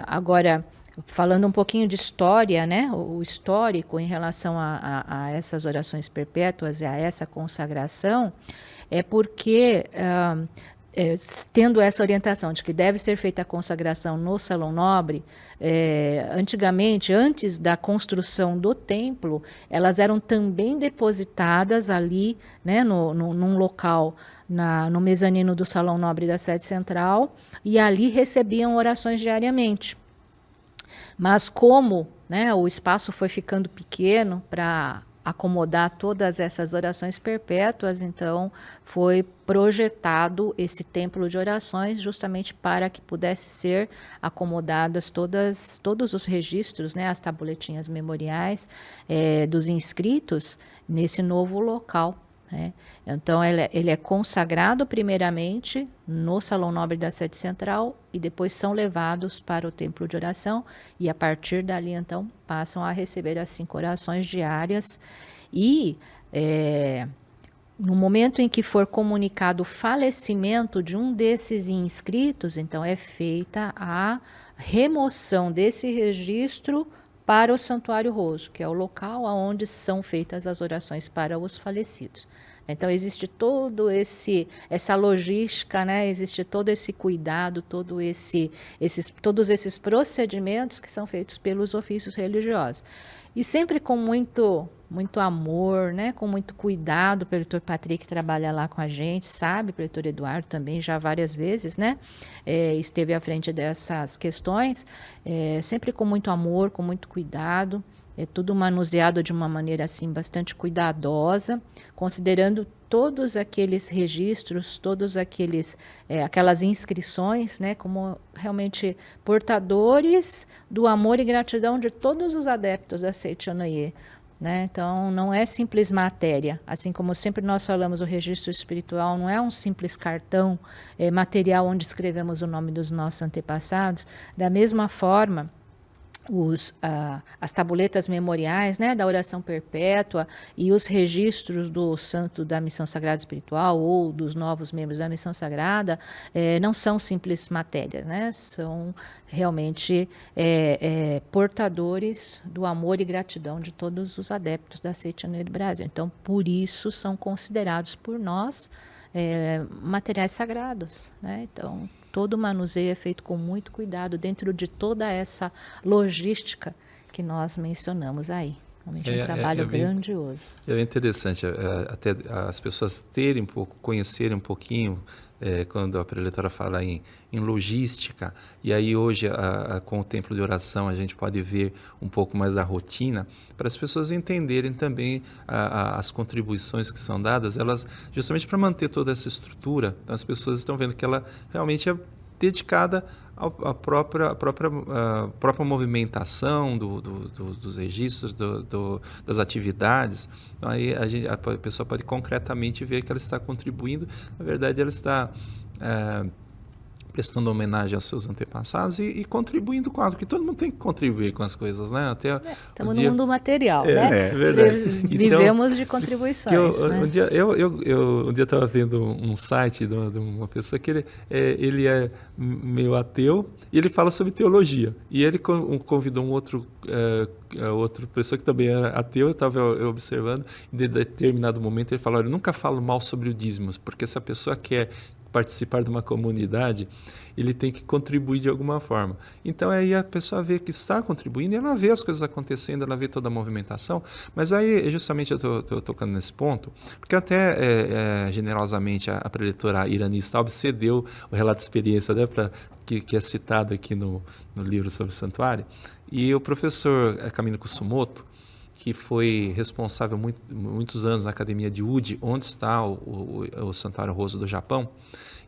Agora, falando um pouquinho de história, né, o histórico em relação a essas orações perpétuas e a essa consagração, é porque tendo essa orientação de que deve ser feita a consagração no Salão Nobre, antigamente, antes da construção do templo, elas eram também depositadas ali, né, num local, no mezanino do Salão Nobre da sede central, e ali recebiam orações diariamente. Mas como, né, o espaço foi ficando pequeno para acomodar todas essas orações perpétuas, então foi projetado esse templo de orações justamente para que pudesse ser acomodadas todos os registros, né, as tabuletinhas memoriais dos inscritos nesse novo local. Então, ele é consagrado primeiramente no Salão Nobre da sede central e depois são levados para o templo de oração e a partir dali, então, passam a receber as 5 orações diárias e no momento em que for comunicado o falecimento de um desses inscritos, então é feita a remoção desse registro para o Santuário Roso, que é o local onde são feitas as orações para os falecidos. Então existe essa logística, né? Existe todo esse cuidado, todos esses procedimentos que são feitos pelos ofícios religiosos. E sempre com muito amor, né? Com muito cuidado. O preletor Patrick trabalha lá com a gente, sabe? O preletor Eduardo também já várias vezes, né? Esteve à frente dessas questões, sempre com muito amor, com muito cuidado. É tudo manuseado de uma maneira assim bastante cuidadosa, considerando todos aqueles registros, aquelas inscrições, né, como realmente portadores do amor e gratidão de todos os adeptos da Seita Anoye, né? Então, não é simples matéria. Assim como sempre nós falamos, o registro espiritual não é um simples cartão material onde escrevemos o nome dos nossos antepassados. Da mesma forma, as tabuletas memoriais, né, da oração perpétua e os registros do santo da missão sagrada espiritual ou dos novos membros da missão sagrada não são simples matérias, né, são realmente portadores do amor e gratidão de todos os adeptos da Seita Anoye do Brasil. Então, por isso são considerados por nós materiais sagrados, né? Então, todo o manuseio é feito com muito cuidado dentro de toda essa logística que nós mencionamos aí. Realmente é um trabalho grandioso. É interessante até as pessoas conhecerem um pouquinho, quando a preletora fala em logística, e aí hoje com o templo de oração a gente pode ver um pouco mais da rotina, para as pessoas entenderem também as contribuições que são dadas, elas justamente para manter toda essa estrutura, então as pessoas estão vendo que ela realmente é dedicada à própria movimentação dos registros, das atividades. Então, aí a pessoa pode concretamente ver que ela está contribuindo. Na verdade, ela está prestando homenagem aos seus antepassados e contribuindo com algo que todo mundo tem que contribuir com as coisas, né? Estamos no mundo material, né? É verdade. Vivemos então, de contribuições. Um dia estava vendo um site de uma pessoa que ele é meio ateu e ele fala sobre teologia. E ele convidou outra pessoa que também era ateu, eu estava observando, e em determinado momento ele falou: olha, eu nunca falo mal sobre o dízimos, porque se a pessoa quer participar de uma comunidade, ele tem que contribuir de alguma forma. Então aí a pessoa vê que está contribuindo, e ela vê as coisas acontecendo, ela vê toda a movimentação, mas aí justamente eu estou tocando nesse ponto, porque até generosamente a preletora Irani Staub cedeu o relato de experiência, né, que é citado aqui no livro sobre o santuário, e o professor Camilo Kusumoto, que foi responsável muitos anos na Academia de Uji, onde está o Santuário Roso do Japão,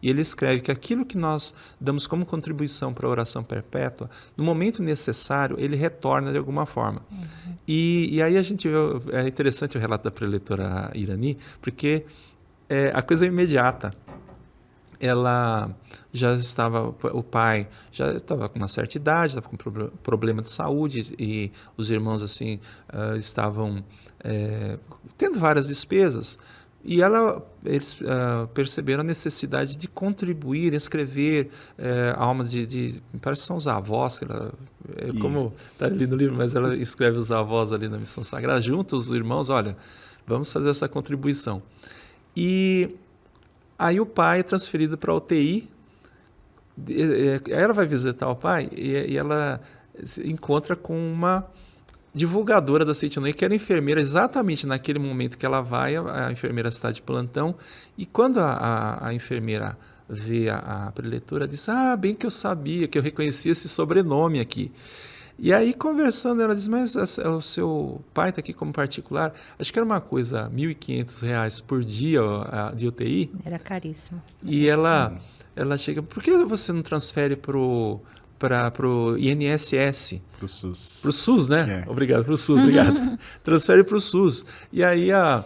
e ele escreve que aquilo que nós damos como contribuição para a oração perpétua, no momento necessário, ele retorna de alguma forma. Uhum. E aí a gente vê, é interessante o relato da preletora Irani, porque a coisa é imediata. Ela já estava, o pai já estava com uma certa idade, estava com problema de saúde, e os irmãos assim estavam tendo várias despesas, e eles perceberam a necessidade de contribuir, escrever almas parece que são os avós, como está ali no livro, mas ela escreve os avós ali na missão sagrada, junto os irmãos, olha, vamos fazer essa contribuição. E aí o pai é transferido para a UTI, ela vai visitar o pai e ela se encontra com uma divulgadora da Seita Anoye, que era enfermeira exatamente naquele momento que ela vai, a enfermeira está de plantão, e quando a enfermeira vê a preletora, diz: bem que eu sabia, que eu reconhecia esse sobrenome aqui. E aí, conversando, ela diz: mas o seu pai está aqui como particular? Acho que era uma coisa, R$ 1.500 por dia de UTI. Era caríssimo. E ela chega: por que você não transfere para o INSS? Para o SUS. Para o SUS, né? Obrigado, para o SUS, obrigado. Transfere para o SUS. E aí a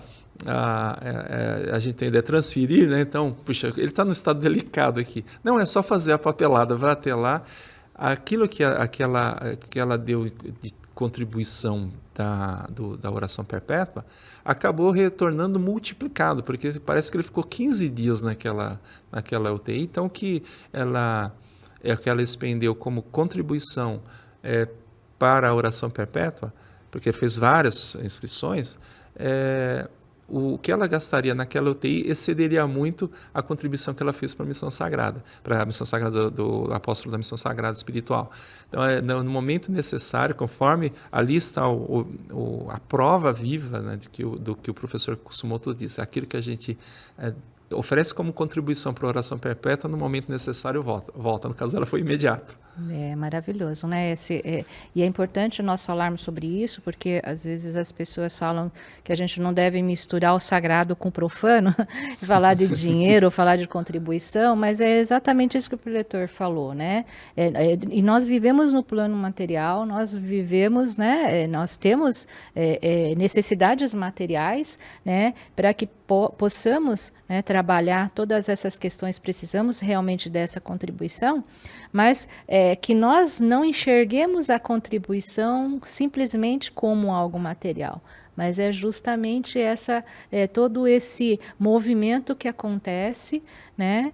gente tem ideia de transferir, né? Então, puxa, ele está num estado delicado aqui. Não, é só fazer a papelada, vai até lá. Aquilo que ela deu de contribuição da oração perpétua, acabou retornando multiplicado, porque parece que ele ficou 15 dias naquela UTI, então o que ela expendeu como contribuição para a oração perpétua, porque fez várias inscrições, o que ela gastaria naquela UTI excederia muito a contribuição que ela fez para a missão sagrada do apóstolo da missão sagrada espiritual. Então, no momento necessário, conforme ali está a prova viva, né, do que o professor Kusumoto disse, aquilo que a gente oferece como contribuição para a oração perpétua, no momento necessário volta. No caso dela foi imediato. É maravilhoso, né? E é importante nós falarmos sobre isso, porque às vezes as pessoas falam que a gente não deve misturar o sagrado com o profano, falar de dinheiro, falar de contribuição, mas é exatamente isso que o preletor falou, né? E nós vivemos no plano material, nós vivemos, né? Nós temos necessidades materiais, né? Para que possamos, né, trabalhar todas essas questões, precisamos realmente dessa contribuição, mas que nós não enxerguemos a contribuição simplesmente como algo material, mas é justamente todo esse movimento que acontece, né,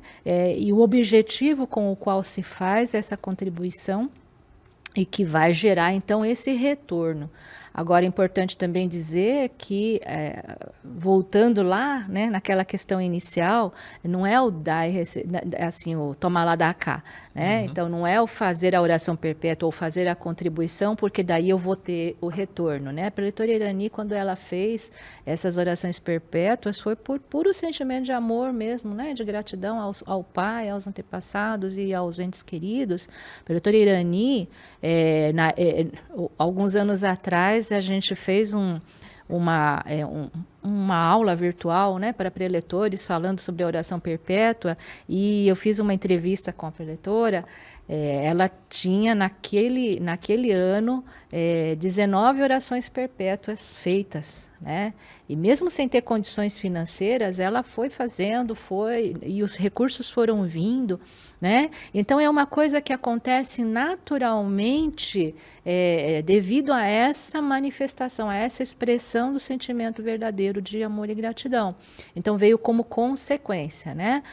e o objetivo com o qual se faz essa contribuição e que vai gerar, então, esse retorno. Agora, é importante também dizer que, voltando lá, né, naquela questão inicial, não é o dar e receber, assim, o tomar lá, dar cá, né? Uhum. Então, não é o fazer a oração perpétua ou fazer a contribuição, porque daí eu vou ter o retorno, né? A preletora Irani, quando ela fez essas orações perpétuas, foi por puro sentimento de amor mesmo, né? De gratidão ao pai, aos antepassados e aos entes queridos. A preletora Irani, alguns anos atrás, a gente fez uma aula virtual, né, para preletores falando sobre a oração perpétua, e eu fiz uma entrevista com a preletora. Ela tinha naquele ano 19 orações perpétuas feitas, né? E mesmo sem ter condições financeiras, ela foi fazendo, e os recursos foram vindo, né? Então é uma coisa que acontece naturalmente devido a essa manifestação, a essa expressão do sentimento verdadeiro de amor e gratidão. Então veio como consequência, né?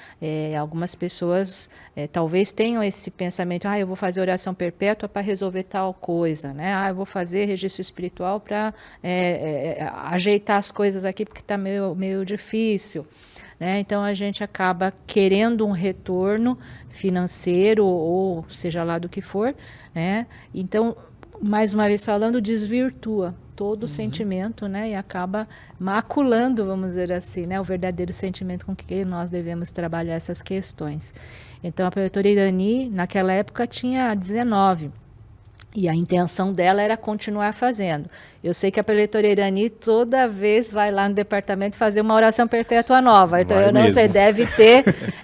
Algumas pessoas talvez tenham esse pensamento: eu vou fazer oração perpétua para resolver tal coisa, né? Eu vou fazer registro espiritual para ajeitar as coisas aqui porque está meio difícil. Então, a gente acaba querendo um retorno financeiro, ou seja lá do que for, né? Então, mais uma vez falando, desvirtua todo o sentimento, né? E acaba maculando, vamos dizer assim, né? O verdadeiro sentimento com que nós devemos trabalhar essas questões. Então, a preletora Irani, naquela época, tinha 19. E a intenção dela era continuar fazendo. Eu sei que a preletora Irani toda vez vai lá no departamento fazer uma oração perpétua nova. Então, eu não sei,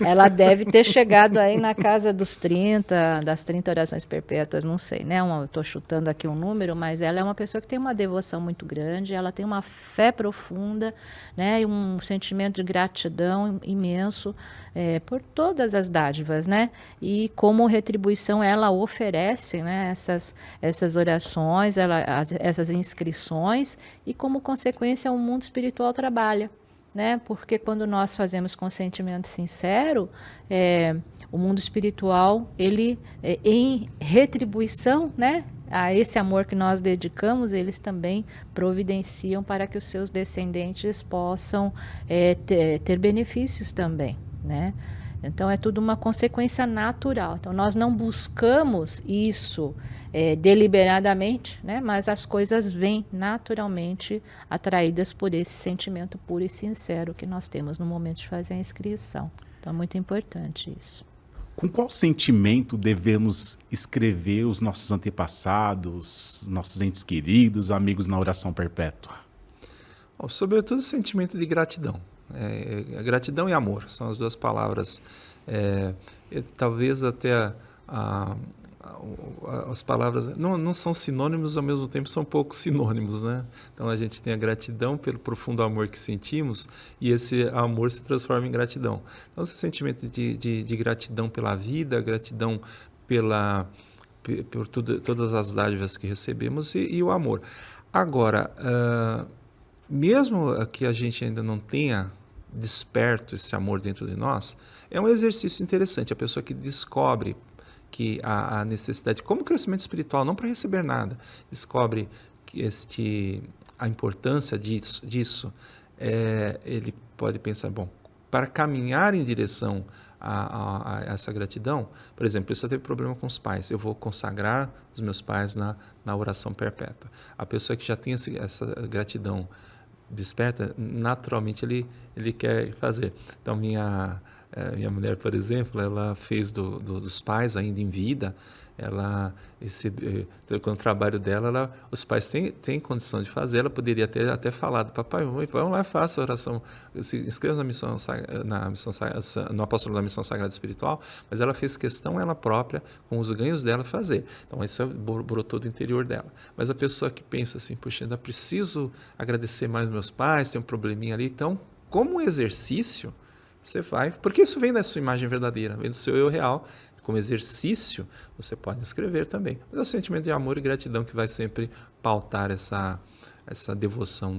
ela deve ter chegado aí na casa das 30 orações perpétuas, não sei, né? Eu estou chutando aqui um número, mas ela é uma pessoa que tem uma devoção muito grande, ela tem uma fé profunda, né? E um sentimento de gratidão imenso por todas as dádivas, né? E como retribuição, ela oferece, né, essas orações, essas inscrições, e como consequência o mundo espiritual trabalha, né? Porque quando nós fazemos com sentimento sincero, o mundo espiritual, ele em retribuição, né, a esse amor que nós dedicamos, eles também providenciam para que os seus descendentes possam ter benefícios também, né? Então, é tudo uma consequência natural. Então, nós não buscamos isso deliberadamente, né? Mas as coisas vêm naturalmente atraídas por esse sentimento puro e sincero que nós temos no momento de fazer a inscrição. Então, é muito importante isso. Com qual sentimento devemos escrever os nossos antepassados, nossos entes queridos, amigos na oração perpétua? Sobretudo o sentimento de gratidão. Gratidão e amor são as duas palavras. Talvez até as palavras não são sinônimos, ao mesmo tempo são pouco sinônimos, né? Então a gente tem a gratidão pelo profundo amor que sentimos, e esse amor se transforma em gratidão. Então esse sentimento de gratidão pela vida, gratidão por todas as dádivas que recebemos e o amor. Agora, mesmo que a gente ainda não tenha desperto esse amor dentro de nós, é um exercício interessante. A pessoa que descobre que a necessidade, como crescimento espiritual, não para receber nada, descobre que a importância disso, ele pode pensar, bom, para caminhar em direção a essa gratidão, por exemplo, a pessoa teve problema com os pais, eu vou consagrar os meus pais na oração perpétua. A pessoa que já tem essa gratidão desperta, naturalmente ele quer fazer. Então, minha mulher, por exemplo, ela fez dos pais ainda em vida, com o trabalho dela, os pais têm condição de fazer, ela poderia ter até falado, papai, vamos lá, faça a oração, se inscreva no apóstolo da missão sagrada espiritual, mas ela fez questão, ela própria, com os ganhos dela, fazer. Então, isso brotou do interior dela. Mas a pessoa que pensa assim, puxa, ainda preciso agradecer mais meus pais, tem um probleminha ali, então, como exercício, você vai, porque isso vem da sua imagem verdadeira, vem do seu eu real. Como exercício, você pode escrever também. Mas é o sentimento de amor e gratidão que vai sempre pautar essa devoção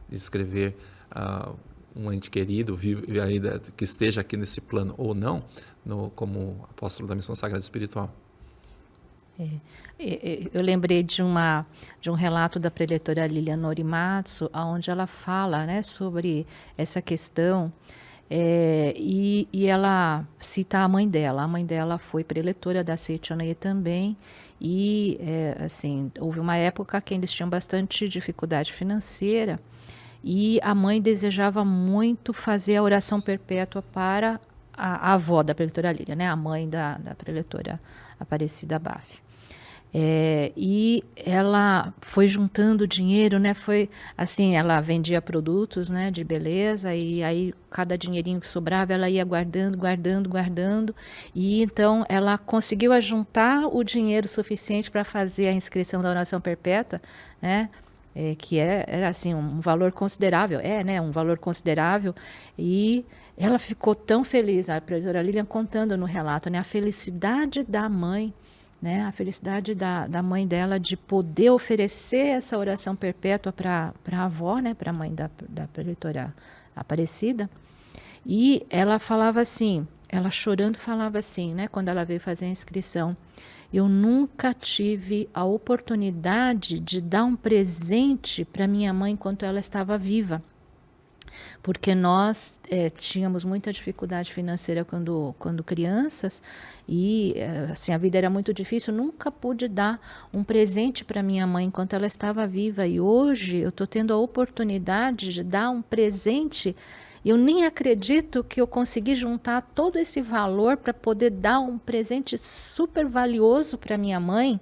de escrever um ente querido, que esteja aqui nesse plano ou não, como apóstolo da missão sagrada espiritual. Eu lembrei de um relato da preletora Lilian Norimatsu, onde ela fala, né, sobre essa questão. E ela cita a mãe dela. A mãe dela foi preletora da Seichonoye também. E, assim, houve uma época que eles tinham bastante dificuldade financeira. E a mãe desejava muito fazer a oração perpétua para a avó da preletora Lilian, né? A mãe da preletora Aparecida Baf. E ela foi juntando dinheiro, né? Foi assim, ela vendia produtos, né, de beleza, e aí cada dinheirinho que sobrava ela ia guardando, e então ela conseguiu ajuntar o dinheiro suficiente para fazer a inscrição da oração perpétua, né? Que era assim um valor considerável, né, um valor considerável, e ela ficou tão feliz, a preletora Lilian contando no relato, né, a felicidade da mãe, né, a felicidade da mãe dela de poder oferecer essa oração perpétua para a avó, né, para a mãe da preletora Aparecida. E ela falava assim, ela chorando falava assim, né, quando ela veio fazer a inscrição: eu nunca tive a oportunidade de dar um presente para minha mãe enquanto ela estava viva. Porque nós tínhamos muita dificuldade financeira quando crianças, e assim, a vida era muito difícil. Eu nunca pude dar um presente para minha mãe enquanto ela estava viva, e hoje eu estou tendo a oportunidade de dar um presente. Eu nem acredito que eu consegui juntar todo esse valor para poder dar um presente super valioso para minha mãe.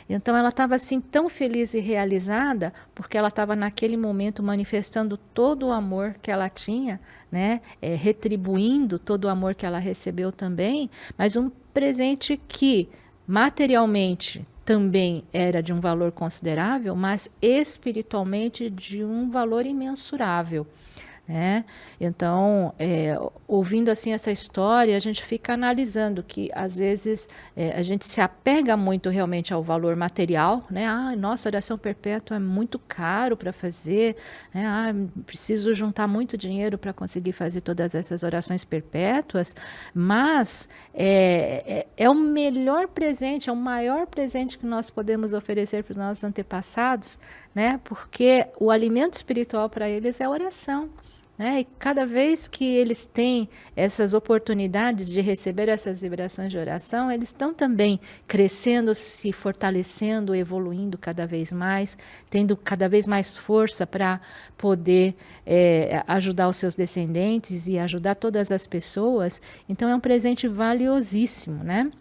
Então ela estava assim tão feliz e realizada, porque ela estava naquele momento manifestando todo o amor que ela tinha, né? Retribuindo todo o amor que ela recebeu também, mas um presente que materialmente também era de um valor considerável, mas espiritualmente de um valor imensurável. Então, ouvindo assim essa história, a gente fica analisando que às vezes a gente se apega muito realmente ao valor material, né? Nossa, oração perpétua é muito caro para fazer, né? Preciso juntar muito dinheiro para conseguir fazer todas essas orações perpétuas, mas é o melhor presente, é o maior presente que nós podemos oferecer para os nossos antepassados, né? Porque o alimento espiritual para eles é a oração. E cada vez que eles têm essas oportunidades de receber essas vibrações de oração, eles estão também crescendo, se fortalecendo, evoluindo cada vez mais, tendo cada vez mais força para poder ajudar os seus descendentes e ajudar todas as pessoas. Então é um presente valiosíssimo, né?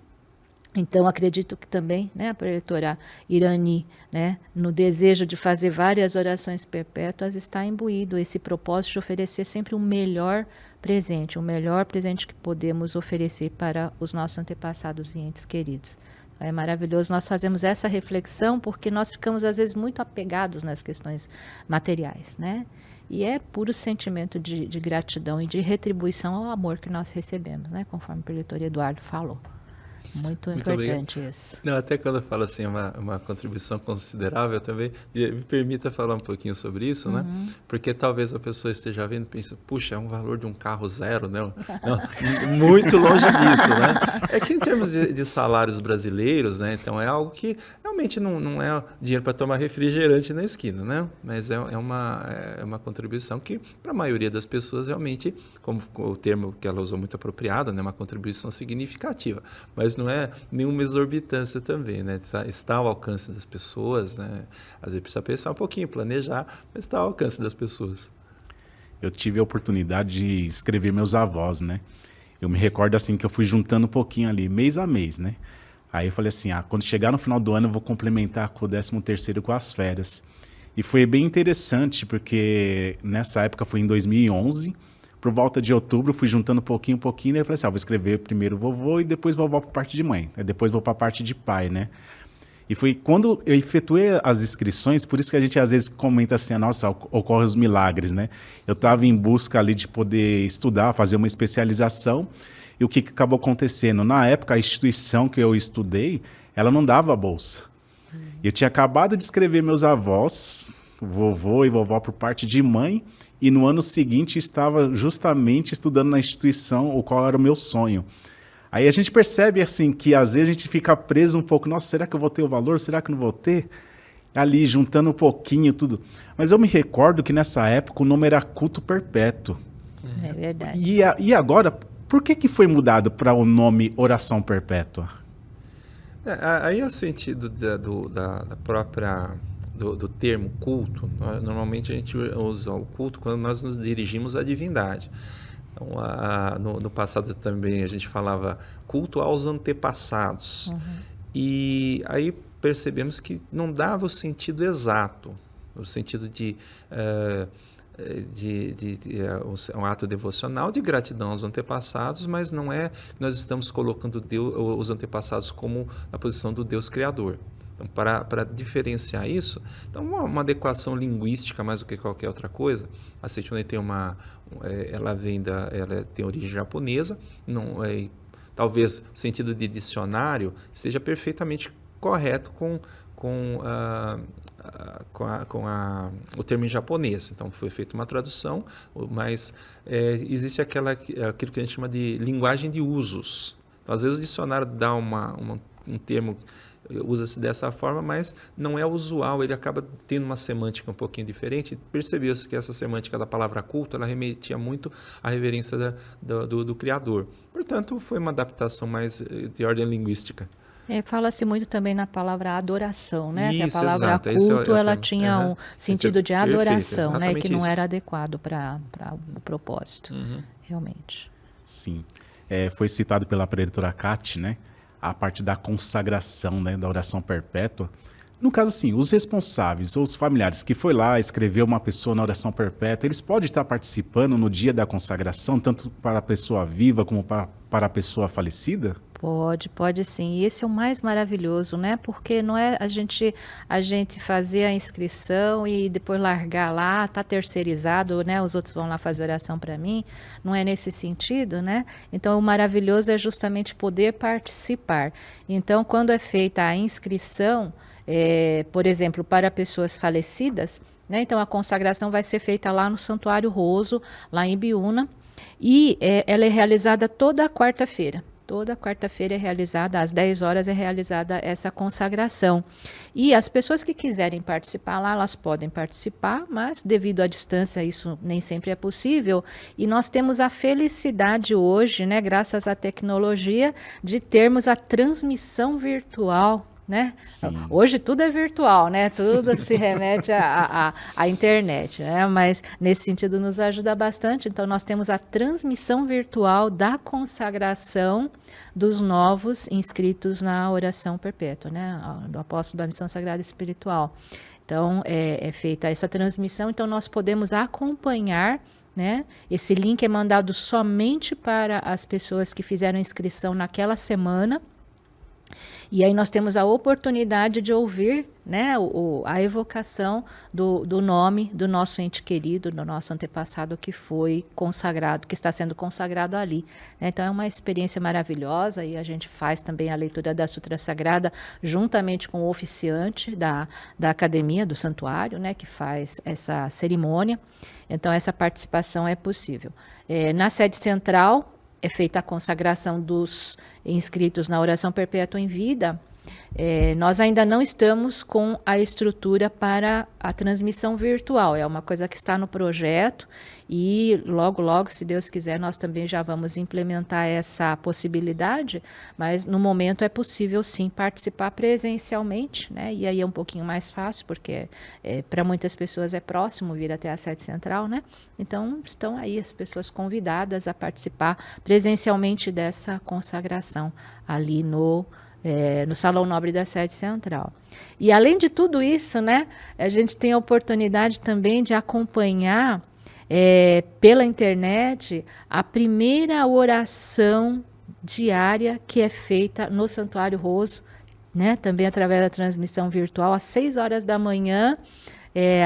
Então, acredito que também, né, a preletora Irani, né, no desejo de fazer várias orações perpétuas, está imbuído esse propósito de oferecer sempre o melhor presente que podemos oferecer para os nossos antepassados e entes queridos. É maravilhoso, nós fazemos essa reflexão porque nós ficamos, às vezes, muito apegados nas questões materiais, né? E é puro sentimento de gratidão e de retribuição ao amor que nós recebemos, né, conforme o preletor Eduardo falou. Muito Muito importante isso. Não, até quando eu falo assim, uma contribuição considerável também, me permita falar um pouquinho sobre isso, né? Porque talvez a pessoa esteja vendo e pense, puxa, é um valor de um carro zero, né? Não, muito longe disso, né? É que em termos de salários brasileiros, né? Então é algo que realmente não é dinheiro para tomar refrigerante na esquina, né? Mas é uma contribuição que, para a maioria das pessoas, realmente, como o termo que ela usou muito apropriado, né? Uma contribuição significativa. Mas não é nenhuma exorbitância também, né? Está ao alcance das pessoas, né? Às vezes precisa pensar um pouquinho, planejar, mas está ao alcance das pessoas. Eu tive a oportunidade de escrever meus avós, né? Eu me recordo assim que eu fui juntando um pouquinho ali, mês a mês, né? Aí eu falei assim, quando chegar no final do ano eu vou complementar com o 13º com as férias. E foi bem interessante, porque nessa época foi em 2011, por volta de outubro, fui juntando um pouquinho, daí eu falei assim, vou escrever primeiro vovô e depois vovó por parte de mãe, depois vou para a parte de pai, né? E foi quando eu efetuei as inscrições, por isso que a gente às vezes comenta assim, nossa, ocorre os milagres, né? Eu estava em busca ali de poder estudar, fazer uma especialização, e o que acabou acontecendo? Na época, a instituição que eu estudei, ela não dava bolsa. Eu tinha acabado de escrever meus avós, vovô e vovó por parte de mãe, e no ano seguinte estava justamente estudando na instituição, o qual era o meu sonho. Aí a gente percebe assim que às vezes a gente fica preso um pouco, nossa, será que eu vou ter o valor? Será que não vou ter? Ali juntando um pouquinho tudo. Mas eu me recordo que nessa época o nome era culto perpétuo. É verdade. E agora, por que foi mudado para o nome oração perpétua? Aí é o sentido da própria... Do termo culto. Normalmente a gente usa o culto quando nós nos dirigimos à divindade. Então, no passado também a gente falava culto aos antepassados. E aí percebemos que não dava o sentido exato, o sentido de um ato devocional de gratidão aos antepassados, mas não é que nós estamos colocando os antepassados como na posição do Deus Criador. Então, para diferenciar isso, então uma adequação linguística mais do que qualquer outra coisa. A Seichonei tem ela tem origem japonesa, talvez o sentido de dicionário esteja perfeitamente correto com o termo em japonês. Então, foi feita uma tradução, mas existe aquilo que a gente chama de linguagem de usos. Então, às vezes o dicionário dá um termo, usa-se dessa forma, mas não é usual, ele acaba tendo uma semântica um pouquinho diferente. Percebeu-se que essa semântica da palavra culto, ela remetia muito à reverência do Criador. Portanto, foi uma adaptação mais de ordem linguística. Fala-se muito também na palavra adoração, né? Isso, que a palavra exato. culto, ela tinha um sentido de adoração, perfeito, né? Que não isso. era adequado para o propósito, realmente. Sim. Foi citado pela preletora Kati, né? A parte da consagração, né? Da oração perpétua. No caso, assim, os responsáveis ou os familiares que foi lá, escreveu uma pessoa na oração perpétua, eles podem estar participando no dia da consagração, tanto para a pessoa viva como para a pessoa falecida? Pode sim. E esse é o mais maravilhoso, né? Porque não é a gente fazer a inscrição e depois largar lá, tá terceirizado, né? Os outros vão lá fazer oração para mim. Não é nesse sentido, né? Então, o maravilhoso é justamente poder participar. Então, quando é feita a inscrição, por exemplo, para pessoas falecidas, né? Então, a consagração vai ser feita lá no Santuário Roso, lá em Biúna, e ela é realizada toda quarta-feira. Toda quarta-feira é realizada, às 10 horas é realizada essa consagração. E as pessoas que quiserem participar lá, elas podem participar, mas devido à distância isso nem sempre é possível. E nós temos a felicidade hoje, né, graças à tecnologia, de termos a transmissão virtual, né? Hoje tudo é virtual, né? Tudo se remete à internet, né? Mas nesse sentido nos ajuda bastante. Então nós temos a transmissão virtual da consagração dos novos inscritos na oração perpétua, né? Do apóstolo da missão sagrada espiritual. Então é feita essa transmissão, então nós podemos acompanhar, né? Esse link é mandado somente para as pessoas que fizeram inscrição naquela semana. E aí nós temos a oportunidade de ouvir né, a evocação do nome do nosso ente querido, do nosso antepassado que foi consagrado, que está sendo consagrado ali. Então é uma experiência maravilhosa e a gente faz também a leitura da Sutra Sagrada juntamente com o oficiante da academia, do santuário, né, que faz essa cerimônia. Então essa participação é possível. Na sede central é feita a consagração dos inscritos na oração perpétua em vida. Nós ainda não estamos com a estrutura para a transmissão virtual, é uma coisa que está no projeto e logo, logo, se Deus quiser, nós também já vamos implementar essa possibilidade, mas no momento é possível sim participar presencialmente, né? E aí é um pouquinho mais fácil, porque para muitas pessoas é próximo vir até a sede central, né? Então estão aí as pessoas convidadas a participar presencialmente dessa consagração ali no Salão Nobre da Sede Central. E além de tudo isso, né, a gente tem a oportunidade também de acompanhar pela internet a primeira oração diária que é feita no Santuário Roso, né, também através da transmissão virtual, às 6 horas da manhã.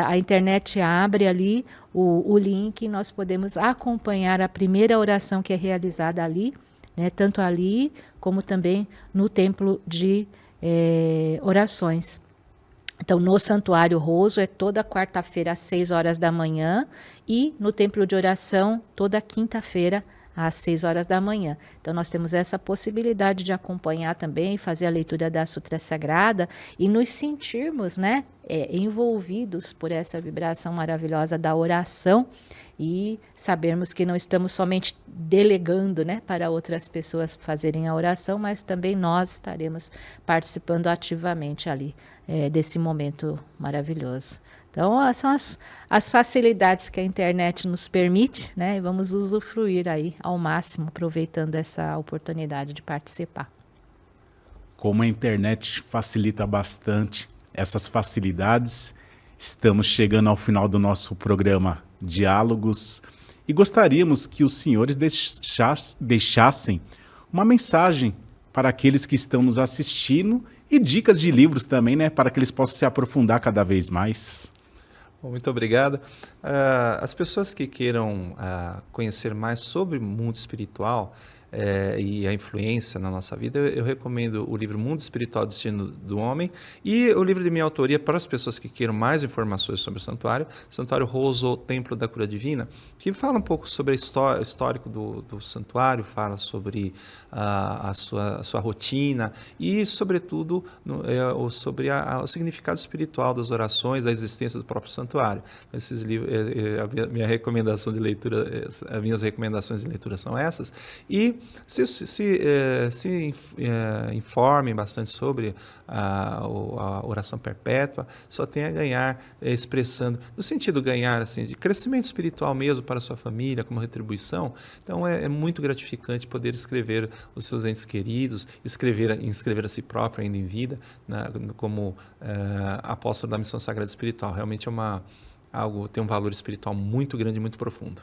A internet abre ali o link e nós podemos acompanhar a primeira oração que é realizada ali, né, tanto ali como também no templo de orações. Então, no Santuário Roso é toda quarta-feira às 6 horas da manhã e no templo de oração toda quinta-feira às 6 horas da manhã. Então, nós temos essa possibilidade de acompanhar também, fazer a leitura da Sutra Sagrada e nos sentirmos, né, envolvidos por essa vibração maravilhosa da oração e sabermos que não estamos somente delegando, né, para outras pessoas fazerem a oração, mas também nós estaremos participando ativamente ali desse momento maravilhoso. Então, são as facilidades que a internet nos permite, né, e vamos usufruir aí ao máximo, aproveitando essa oportunidade de participar. Como a internet facilita bastante essas facilidades, estamos chegando ao final do nosso programa Diálogos e gostaríamos que os senhores deixassem uma mensagem para aqueles que estão nos assistindo e dicas de livros também, né, para que eles possam se aprofundar cada vez mais. Muito obrigado. As pessoas que queiram conhecer mais sobre o mundo espiritual e a influência na nossa vida, eu recomendo o livro Mundo Espiritual, Destino do Homem, e o livro de minha autoria para as pessoas que queiram mais informações sobre o Santuário Roso, Templo da Cura Divina, que fala um pouco sobre o histórico do santuário, fala sobre a sua rotina e, sobretudo, sobre o significado espiritual das orações, da existência do próprio santuário. Esses livros, minha recomendação de leitura, as minhas recomendações de leitura são essas, e se informem bastante sobre a oração perpétua, só tem a ganhar expressando, no sentido ganhar assim, de crescimento espiritual mesmo para a sua família, como retribuição. Então é muito gratificante poder escrever os seus entes queridos, inscrever a si próprio ainda em vida, como apóstolo da missão sagrada espiritual. Realmente tem um valor espiritual muito grande e muito profundo.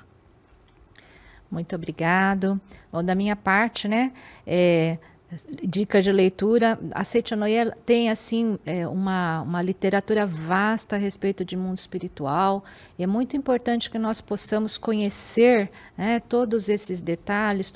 Muito obrigado. Bom, da minha parte, né, dicas de leitura, a Seichonoye tem assim uma literatura vasta a respeito de mundo espiritual e é muito importante que nós possamos conhecer, né, todos esses detalhes,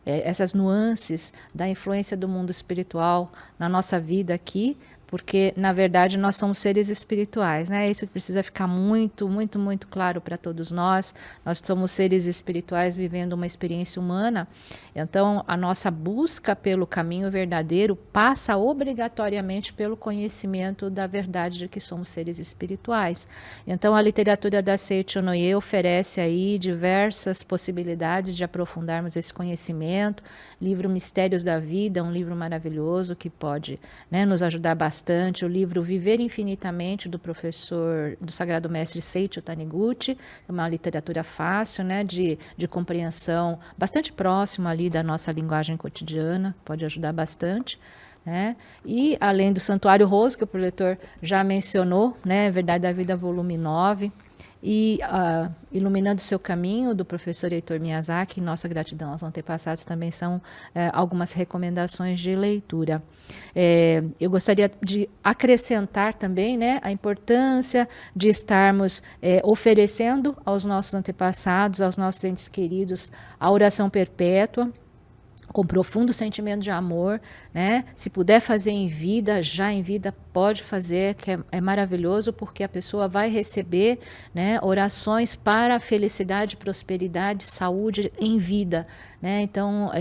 essas nuances da influência do mundo espiritual na nossa vida aqui, porque, na verdade, nós somos seres espirituais, né? Isso precisa ficar muito, muito, muito claro para todos nós. Nós somos seres espirituais vivendo uma experiência humana. Então, a nossa busca pelo caminho verdadeiro passa obrigatoriamente pelo conhecimento da verdade de que somos seres espirituais. Então, a literatura da Seichonoye oferece aí diversas possibilidades de aprofundarmos esse conhecimento. Livro Mistérios da Vida, um livro maravilhoso que pode, né, nos ajudar bastante. O livro Viver Infinitamente, do Sagrado Mestre Seicho Taniguchi, é uma literatura fácil, né, de compreensão, bastante próxima ali da nossa linguagem cotidiana, pode ajudar bastante. Né? E além do Santuário Roso, que o preletor já mencionou, né, Verdade da Vida, volume 9, e Iluminando o Seu Caminho, do professor Heitor Miyazaki, Nossa Gratidão aos Antepassados, também são algumas recomendações de leitura. Eu gostaria de acrescentar também, né, a importância de estarmos oferecendo aos nossos antepassados, aos nossos entes queridos, a oração perpétua, com profundo sentimento de amor, né? Se puder fazer em vida, já em vida, pode fazer, que é maravilhoso, porque a pessoa vai receber, né, orações para a felicidade, prosperidade, saúde em vida, né? Então,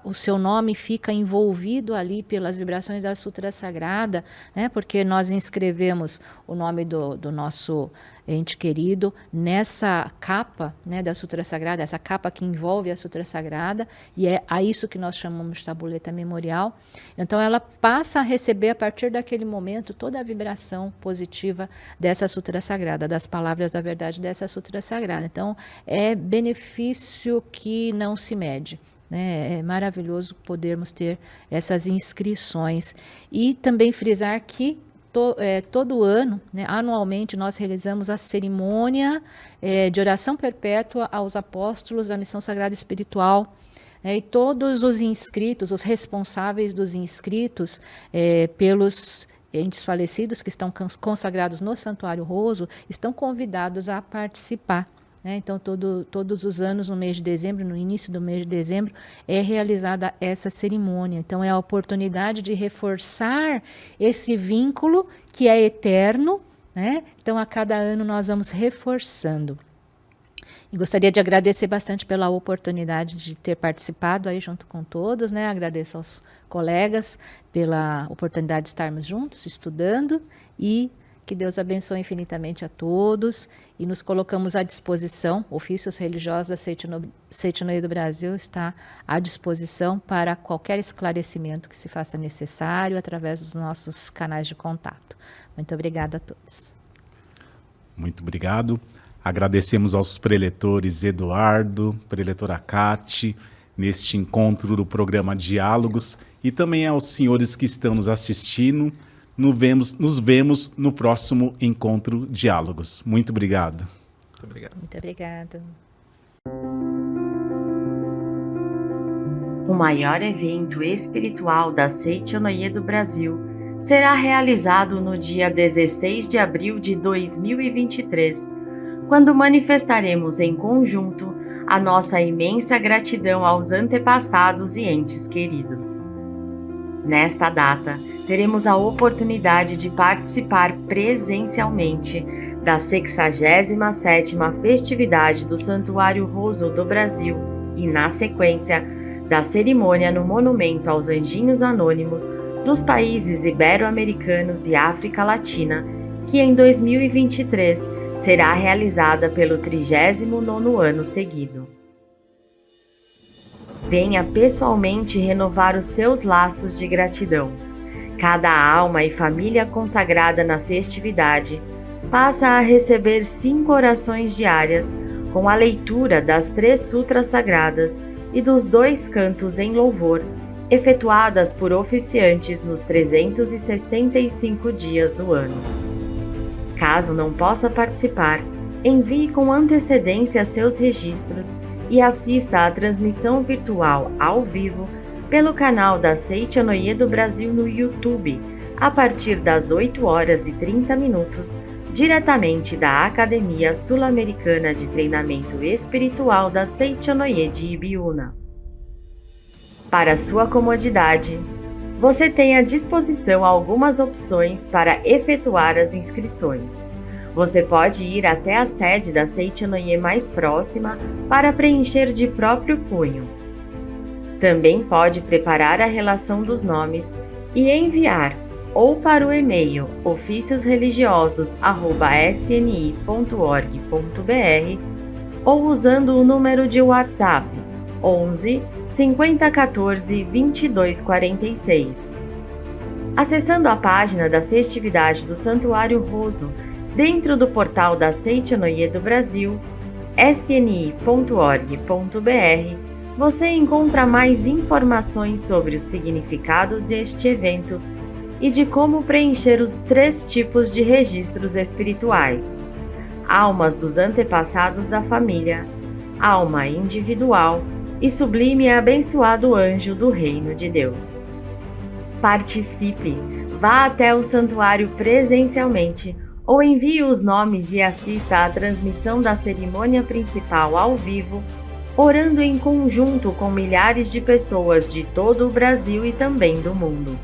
o seu nome fica envolvido ali pelas vibrações da Sutra Sagrada, né? Porque nós inscrevemos o nome do nosso ente querido nessa capa, né, da Sutra Sagrada, essa capa que envolve a Sutra Sagrada, e é a isso que nós chamamos de tabuleta memorial. Então ela passa a receber a partir daquele momento toda a vibração positiva dessa Sutra Sagrada, das palavras da verdade dessa Sutra Sagrada. Então é benefício que não se mede. É maravilhoso podermos ter essas inscrições. E também frisar que todo ano, né, anualmente, nós realizamos a cerimônia de oração perpétua aos apóstolos da Missão Sagrada Espiritual. E todos os inscritos, os responsáveis dos inscritos pelos entes falecidos que estão consagrados no Santuário Roso, estão convidados a participar. Então, todos os anos, no mês de dezembro, no início do mês de dezembro, é realizada essa cerimônia. Então, é a oportunidade de reforçar esse vínculo que é eterno, né? Então, a cada ano nós vamos reforçando. E gostaria de agradecer bastante pela oportunidade de ter participado aí junto com todos, né? Agradeço aos colegas pela oportunidade de estarmos juntos, estudando, e que Deus abençoe infinitamente a todos, e nos colocamos à disposição. Ofícios Religiosos da Seitonoye do Brasil está à disposição para qualquer esclarecimento que se faça necessário através dos nossos canais de contato. Muito obrigada a todos. Muito obrigado. Agradecemos aos preletores Eduardo, preletora Cate, neste encontro do programa Diálogos, e também aos senhores que estão nos assistindo. Nos vemos no próximo encontro Diálogos. Muito obrigado. Muito obrigado. Muito obrigada. O maior evento espiritual da Seitonoye do Brasil será realizado no dia 16 de abril de 2023, quando manifestaremos em conjunto a nossa imensa gratidão aos antepassados e entes queridos. Nesta data, teremos a oportunidade de participar presencialmente da 67ª festividade do Santuário Roso do Brasil e, na sequência, da cerimônia no Monumento aos Anjinhos Anônimos dos países ibero-americanos e África Latina, que em 2023 será realizada pelo 39º ano seguido. Venha pessoalmente renovar os seus laços de gratidão. Cada alma e família consagrada na festividade passa a receber 5 orações diárias com a leitura das 3 sutras sagradas e dos 2 cantos em louvor, efetuadas por oficiantes nos 365 dias do ano. Caso não possa participar, envie com antecedência seus registros e assista à transmissão virtual ao vivo pelo canal da Seitonoye do Brasil no YouTube, a partir das 8h30, diretamente da Academia Sul-Americana de Treinamento Espiritual da Seitonoye de Ibiúna. Para sua comodidade, você tem à disposição algumas opções para efetuar as inscrições. Você pode ir até a sede da Seitonoye mais próxima para preencher de próprio punho. Também pode preparar a relação dos nomes e enviar ou para o e-mail oficiosreligiosos@sni.org.br ou usando o número de WhatsApp 11 5014 2246. Acessando a página da festividade do Santuário Roso dentro do portal da Seitonoye do Brasil, sni.org.br, você encontra mais informações sobre o significado deste evento e de como preencher os 3 tipos de registros espirituais: almas dos antepassados da família, alma individual e sublime e abençoado anjo do reino de Deus. Participe, vá até o santuário presencialmente ou envie os nomes e assista à transmissão da cerimônia principal ao vivo, orando em conjunto com milhares de pessoas de todo o Brasil e também do mundo.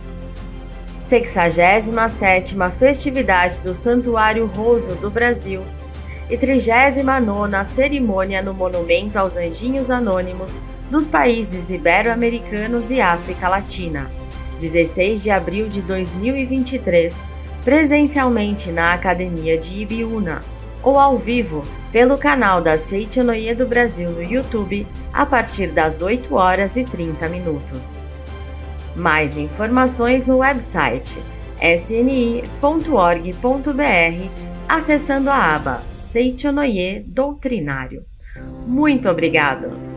67ª Festividade do Santuário Roso do Brasil e 39ª Cerimônia no Monumento aos Anjinhos Anônimos dos países ibero-americanos e África Latina, 16 de abril de 2023, presencialmente na Academia de Ibiúna, ou ao vivo pelo canal da Seichonoye do Brasil no YouTube a partir das 8h30. Mais informações no website sni.org.br, acessando a aba Seichonoye Doutrinário. Muito obrigado!